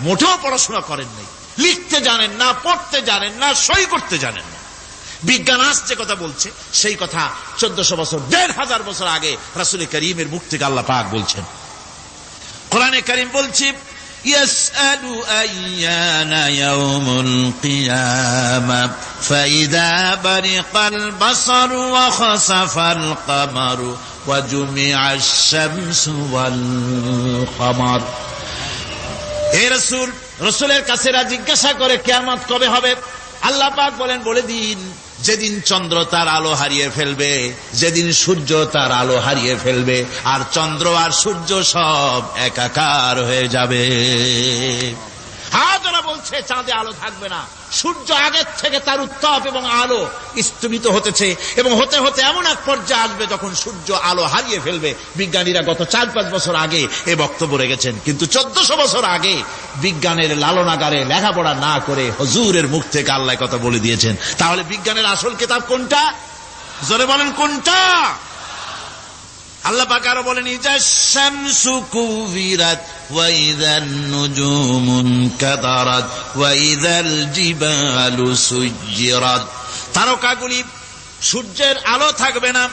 মোটেও পড়াশোনা করেননি, লিখতে জানেন না, পড়তে জানেন না, সই করতে জানেন না, বিজ্ঞান আজ যে কথা বলছে সেই কথা 1400 বছর, 1500 বছর আগে রাসূল করিমের মুখ থেকে আল্লাহ পাক বলছেন। কোরআনে কারীম বলছে, ইয়াসআলু আইয়ানা ইয়াউমুল কিয়ামা ফাইযা বারিকাল বাসারু ওয়া খাসাফাল কামারু ওয়া জুমিআশ শামসু ওয়াল কামার। হে রাসূল, রাসূলের কাছে জিজ্ঞাসা করে কিয়ামত কবে হবে? আল্লাহ পাক বলেন, বলে দিন যেদিন চন্দ্র তার আলো হারিয়ে ফেলবে, যেদিন সূর্য তার আলো হারিয়ে ফেলবে, আর চন্দ্র আর সূর্য সব একাকার হয়ে যাবে। হাজারা বলছে চাঁদে আলো থাকবে না, সূর্য আগের থেকে তার উত্তাপ এবং আলো স্থগিত হতেছে এবং হতে হতে এমন এক পর্যায়ে আসবে যখন সূর্য আলো হারিয়ে ফেলবে। বিজ্ঞানীরা গত 4-5 বছর আগে এ বক্তব্য রেখেছেন, কিন্তু 1400 বছর আগে বিজ্ঞানের লালনাগারে লেখাপড়া না করে হুজুরের মুখ থেকে আল্লাহ কথা বলে দিয়েছেন। তাহলে বিজ্ঞানের আসল কিতাব কোনটা? জোরে বলেন কোনটা? আল্লাহ পাক আরো বলেন, ইজাশ শামসু কুবিরাত ওয়া ইযান নুজুমু কাদারাত ওয়া ইযাল জিবালু সুজ্জিরাত। তারকাগুলি, সূর্যের আলো থাকবে না,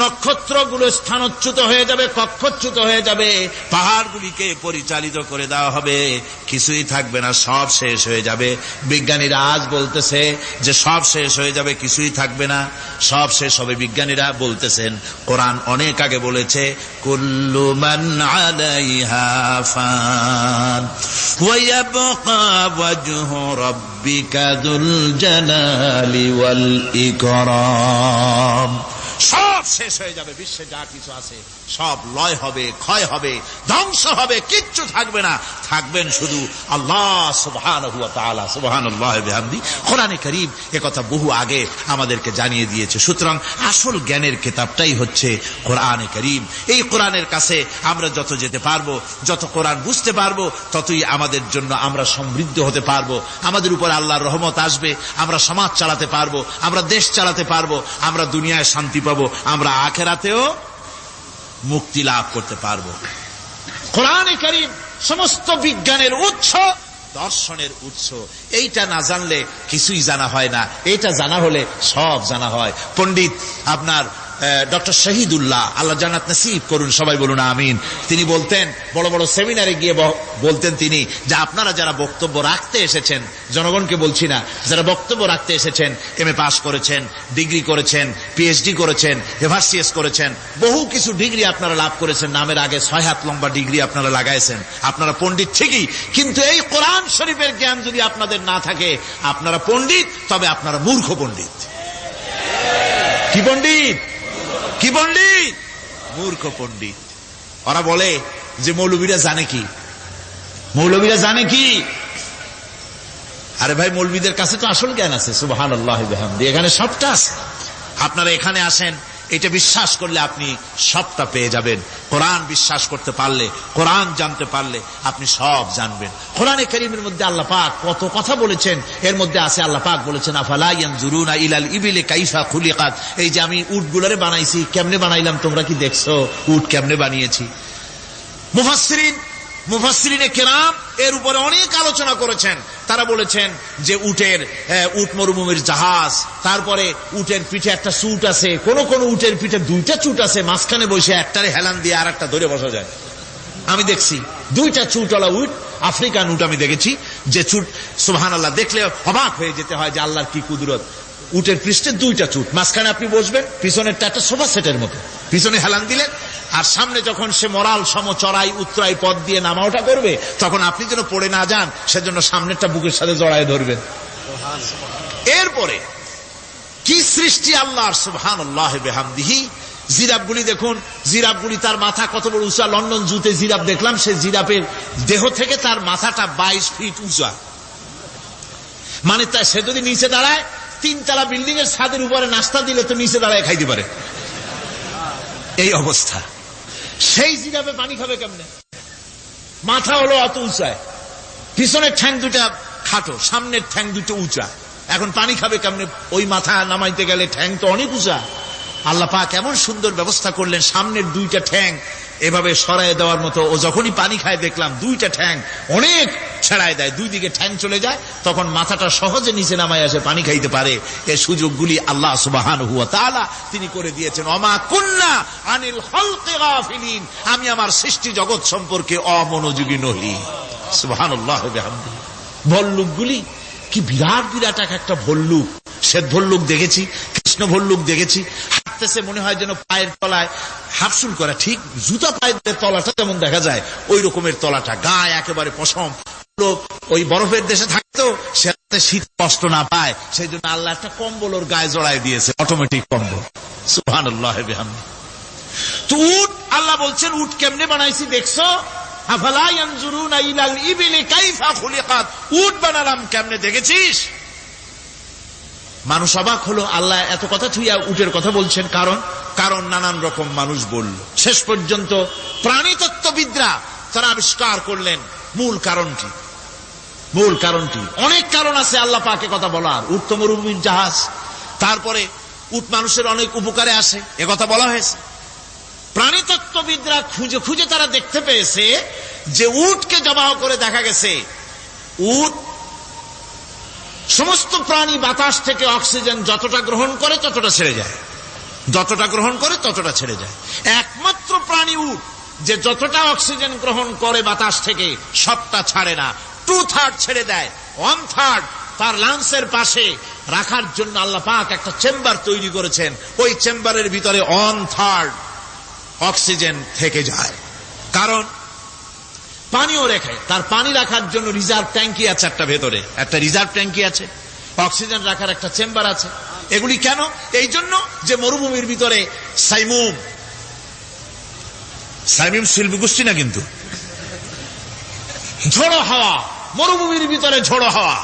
নক্ষত্রগুলো স্থানচ্যুত হয়ে যাবে, কক্ষচ্যুত হয়ে যাবে, পাহাড়গুলিকে পরিচালিত করে দেওয়া হবে, কিছুই থাকবে না, সব শেষ হয়ে যাবে। বিজ্ঞানীরা আজ বলতেছে যে সব শেষ হয়ে যাবে, কিছুই থাকবে না, সব শেষ হবে। বিজ্ঞানীরা বলতেছেন, কোরআন অনেক আগে বলেছে, কুল্লু মান আলাইহা ফান ওয়া ইয়াবকা ওয়াজহু রাব্বিকা যুল জালালি ওয়াল ইকরাম। সব শেষ হয়ে যাবে, বিশ্বে যা কিছু আছে সব লয় হবে, ক্ষয় হবে, ধ্বংস হবে, কিচ্ছু থাকবে না, থাকবেন শুধু আল্লাহ সুবহানাহু ওয়া তাআলা। সুবহানাল্লাহি বিহামদি। কোরআনে কারীম একথা বহু আগে আমাদেরকে জানিয়ে দিয়েছে। সুতরাং আসল জ্ঞানের কিতাবটাই হচ্ছে কোরআনে কারীম। এই কোরআনের কাছে আমরা যত যেতে পারবো, যত কোরআন বুঝতে পারবো, ততই আমাদের জন্য আমরা সমৃদ্ধ হতে পারবো, আমাদের উপর আল্লাহর রহমত আসবে, আমরা সমাজ চালাতে পারবো, আমরা দেশ চালাতে পারবো, আমরা দুনিয়ায় শান্তি পাবো, আমরা আখিরাতেও মুক্তি লাভ করতে পারবো। কোরআনে কারীম সমস্ত বিজ্ঞানের উৎস, দর্শনের উৎস। এইটা না জানলে কিছুই জানা হয় না, এইটা জানা হলে সব জানা হয়। পণ্ডিত আপনার ডক্টর শহীদুল্লাহ, আল্লাহ জান্নাত নসিব করুন, সবাই বলুন আমিন। তিনি বলতেন, বড় বড় সেমিনারে গিয়ে বলতেন তিনি, যে আপনারা যারা বক্তব্য রাখতে এসেছেন, জনগণকে বলছি না, যারা বক্তব্য রাখতে এসেছেন, এমএ পাস করেছেন, ডিগ্রি করেছেন, পিএইচডি করেছেন, এভারসিএস করেছেন, বহু কিছু ডিগ্রি আপনারা লাভ করেছেন, নামের আগে 6 হাত লম্বা ডিগ্রি আপনারা লাগাইছেন, আপনারা পণ্ডিত ঠিকই, কিন্তু এই কোরআন শরীফের জ্ঞান যদি আপনাদের না থাকে, আপনারা পণ্ডিত, তবে আপনারা মূর্খ পণ্ডিত। কি পণ্ডিত? কি পণ্ডিত? মূর্খ পণ্ডিত। ওরা বলে যে মৌলবীরা জানে কি, মৌলবীরা জানে কি? আরে ভাই, মৌলবীদের কাছে তো আসল জ্ঞান আছে। সুবহানাল্লাহি ওয়া বিহামদি। এখানে সবটা আছে। আপনারা এখানে আসেন, এটা বিশ্বাস করলে আপনি সবটা পেয়ে যাবেন। কোরআন বিশ্বাস করতে পারলে, কোরআন জানতে পারলে আপনি সব জানবেন। কোরআনে কারীমের মধ্যে আল্লাহ পাক কত কথা বলেছেন। এর মধ্যে আছে, আল্লাহ পাক বলেছেন, আফালা ইয়ানজুরুনা ইলাল ইবিলি কাইফা খুলিকাত। এই যে আমি উটগুলোরে বানাইছি, কেমনে বানাইলাম তোমরা কি দেখছো? উট কেমনে বানিয়েছি? মুফাসসিরিনে কেরাম এর উপরে অনেক আলোচনা করেছেন। তারা বলেছেন যে উট মরুভূমির জাহাজ, তারপরে উটের পিঠে একটা চুট আছে, কোন কোন উটের পিঠে 2টা চুট আছে, মাঝখানে বসে একটারে হেলান দিয়ে আর একটা ধরে বসা যায়। আমি দেখছি 2টা চুটওয়ালা উট, আফ্রিকান উট আমি দেখেছি, যে চুট সুবহানাল্লাহ দেখলে অবাক হয়ে যেতে হয় যে আল্লাহর কি কুদরত। উটের পৃষ্ঠে 2টা চুট, মাঝখানে আপনি বসবেন, পিছনেরটা একটা সোফা সেটের মতো, পিছনে হেলান দিলেন, আর সামনে যখন সে মরাল সম চড়াই উত্তরাই পথ দিয়ে নামা ওঠা করবে, তখন আপনি যেন পড়ে না যান সেজন্য সামনেরটা বুকের সাথে জড়ায় ধরবেন। এরপরে কি সৃষ্টি আল্লাহর, সুবহানাল্লাহি বিহামদিহি। জিরাফগুলি দেখুন, জিরাফগুলি তার মাথা কত বড় উঁচা। লন্ডন জুতে জিরাফ দেখলাম, সে জিরাফের দেহ থেকে তার মাথাটা 22 ফিট উঁচা। মানে সে যদি নিচে দাঁড়ায়, 3 তলা বিল্ডিং এর ছাদের উপরে নাস্তা দিলে তো নিচে দাঁড়ায় খাইতে পারে, এই অবস্থা। সেই জিরাফে পানি খাবে কেমনে? মাথা হলো অত উঁচায়, পিছনের ঠ্যাং 2টা খাটো, সামনের ঠ্যাং 2টো উঁচা, এখন পানি খাবে কেমনে? ওই মাথা নামাইতে গেলে ঠ্যাং তো অনেক উঁচা। আল্লাহ পাক এমন সুন্দর ব্যবস্থা করলেন, সামনের 2টা ঠ্যাং এভাবে সরায় দেওয়ার মতো। ও যখনই পানি খায় দেখলাম 2টা ঠ্যাং অনেক ছেড়ায় দেয়, 2 দিকে ঠ্যাং চলে যায়, তখন মাথাটা সহজে নিচে নামায় আসে, পানি খাইতে পারে। এই সুযোগগুলি আল্লাহ সুবহানাহু ওয়া তাআলা তিনি করে দিয়েছেন। ওমা কুন্না আনিল খালকি গাফিলিন, আমি আমার সৃষ্টি জগৎ সম্পর্কে অমনোযোগী নহি। সুবহানাল্লাহ ওয়া বিহামদিহি। ভল্লুকগুলি কি বিরাট বিরাট একটা ভল্লুক, শ্বেত ভল্লুক দেখেছি, কৃষ্ণ ভল্লুক দেখেছি, হাঁটতেছে মনে হয় যেন পায়ের তলায় হাফসুল করা, ঠিক জুতা পায়ের তলাটা যেমন দেখা যায় ওই রকমের তলাটা, গায়ে একেবারে পশম। ওই বরফের দেশে থাকতো, সে শীত কষ্ট না পায় সেই জন্য আল্লাহ একটা কম্বল ওর গায়ে জড়াই দিয়েছে, অটোমেটিক কম্বল। সুবহানাল্লাহ বিহামদিহি। তো উট, আল্লাহ বলছেন উট কেমনে বানাইছি দেখছো? আফালা ইয়ানজুরুনা ইলাল ইবিলি কাইফা খুলিকাত, উট বানালাম কেমনে দেখেছিস? মানুষ অবাক হলো, আল্লাহ এত কথা থুইয়া উটের কথা বলছেন। কারণ নানান রকম মানুষ বলল। শেষ পর্যন্ত প্রাণীতত্ত্ববিদরা তারা আবিষ্কার করলেন মূল কারণটি। অনেক কারণ আছে আল্লাহ পাকে কথা বলার। উট তো মরুভূমির জাহাজ, তারপরে উট মানুষের অনেক উপকারে আসে, একথা বলা হয়েছে। প্রাণীতত্ত্ববিদরা খুঁজে খুঁজে তারা দেখতে পেয়েছে যে উটকে জবাহ করে দেখা গেছে উট সমস্ত প্রাণী বাতাস থেকে অক্সিজেন যতটা গ্রহণ করে ততটা ছেড়ে যায়, একমাত্র প্রাণী উট যে যতটা অক্সিজেন গ্রহণ করে বাতাস থেকে সবটা ছাড়ে না, 2/3 ছেড়ে দেয়, 1/3 তার লাংসের পাশে রাখার জন্য আল্লাহ পাক একটা চেম্বার তৈরি করেছেন। ওই চেম্বারের ভিতরে 1/3 অক্সিজেন থেকে যায়। কারণ পানিও রেখে, তার পানি রাখার জন্য রিজার্ভ ট্যাঙ্কি আছে, একটা রিজার্ভ ট্যাঙ্কি আছে, অক্সিজেন রাখার একটা চেম্বার আছে। এগুলি কেন? এই জন্য যে মরুভূমির ভিতরে সাইমুম শিল্পী গোষ্ঠী না, কিন্তু ঝোড়ো হাওয়া, মরুভূমির ভিতরে ঝোড়ো হাওয়া,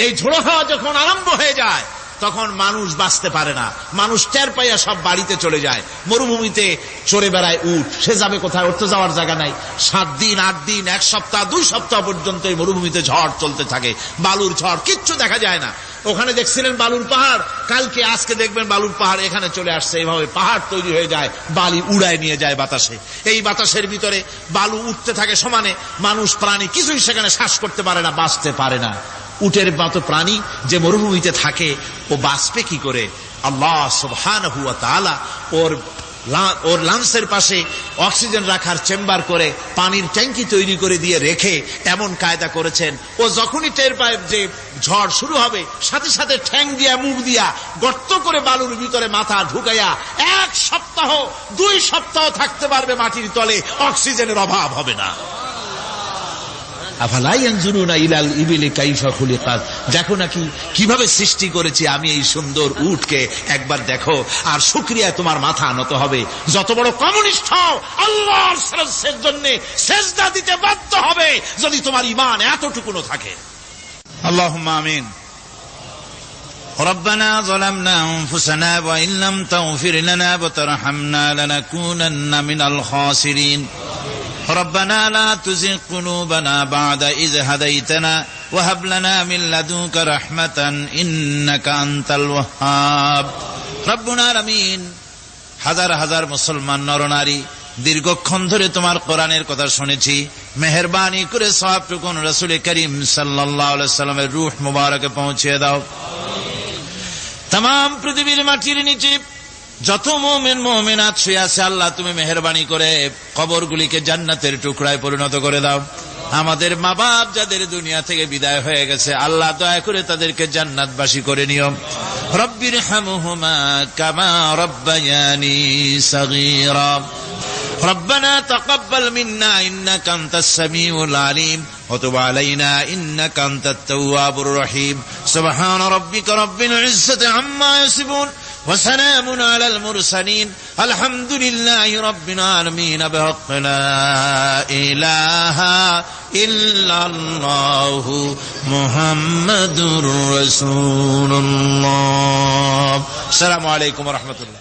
এই ঝোড়ো হাওয়া যখন আরম্ভ হয়ে যায় তখন মানুষ বাঁচতে পারে না, মানুষ টের পাইয়া সব বাড়িতে চলে যায়। মরুভূমিতে চড়ে বেড়ায় উট, সে যাবে কোথায়? ওর তো যাওয়ার জায়গা নাই। 7 দিন 8 দিন 1 সপ্তাহ 2 সপ্তাহ পর্যন্ত এই মরুভূমিতে ঝড় চলতে থাকে, বালুর ঝড়, কিচ্ছু দেখা যায় না। ওখানে দেখছিলেন বালুর পাহাড়, কালকে আজকে দেখবেন বালুর পাহাড় এখানে চলে আসছে। এইভাবে পাহাড় তৈরি হয়ে যায়, বালি উড়ায় নিয়ে যায় বাতাসে। এই বাতাসের ভিতরে বালু উঠতে থাকে সমানে, মানুষ প্রাণী কিছুই সেখানে শ্বাস করতে পারে না, বাঁচতে পারে না। উটের মতো প্রাণী যে মরুভূমিতে থাকে ও বাঁচবে কি করে? আল্লাহ সুবহানাহু ওয়া তাআলা ওর লাংসের পাশে অক্সিজেন রাখার চেম্বার করে পানির ট্যাঙ্কি তৈরি করে দিয়ে রেখে এমন কায়দা করেছেন, ও যখনই টের পায় যে ঝড় শুরু হবে সাথে সাথে ঠ্যাং দিয়া মুখ দিয়া গর্ত করে বালুর ভিতরে মাথা ঢুকাইয়া 1 সপ্তাহ 2 সপ্তাহ থাকতে পারবে মাটির তলে, অক্সিজেনের অভাব হবে না। আফালা ইয়ানজুরুনা ইলাল ইবিলি কাইফা খুলিকাত, দেখো নাকি কিভাবে সৃষ্টি করেছি আমি এই সুন্দর উটকে, একবার দেখো। আর শুকরিয়া তোমার মাথা নত হবে। যত বড় কমিউনিস্ট হও, আল্লাহর শ্রেষ্ঠের জন্য সেজদা দিতে বাধ্য হবে যদি তোমার ঈমান এতটুকুনো থাকে। আল্লাহুম্মা আমিন। ربنا ظلمنا أنفسنا وإن لم تغفر لنا وترحمنا لنكونن من الخاسرين. ربنا لا تزغ قلوبنا بعد إذ هديتنا وهب لنا من لدنك رحمة إنك أنت الوهاب. ربنا العالمين, হাজার হাজার মুসলমান নরনারী দীর্ঘক্ষণ ধরে তোমার কোরআনের কথা শুনেছি, মেহেরবানি করে সওয়াবটুকুন রাসূল করিম সাল্লাল্লাহু আলাইহি সাল্লামের রূহ মুবারকে পৌঁছে দাও। तमाम পৃথিবীর মাটির নিচে যত মুমিন মুমিনাত শুয়ে আছে, আল্লাহ তুমি মেহেরবানি করে কবরগুলিকে জান্নাতের টুকরায় পরিণত করে দাও। আমাদের মা বাপ যাদের দুনিয়া থেকে বিদায় হয়ে গেছে, আল্লাহ দয়া করে তাদেরকে জান্নাতবাসী করে নিও। রব্বিরহামহুমা কামা রব্বায়ানি সগীরা। ربنا تقبل منا إنك أنت السميع العليم وتب علينا إنك أنت التواب الرحيم. سبحان ربك رب العزة عما يصفون وسلام على المرسلين الحمد لله رب العالمين بحق لا إله إلا الله محمد رسول الله. السلام عليكم ورحمة الله.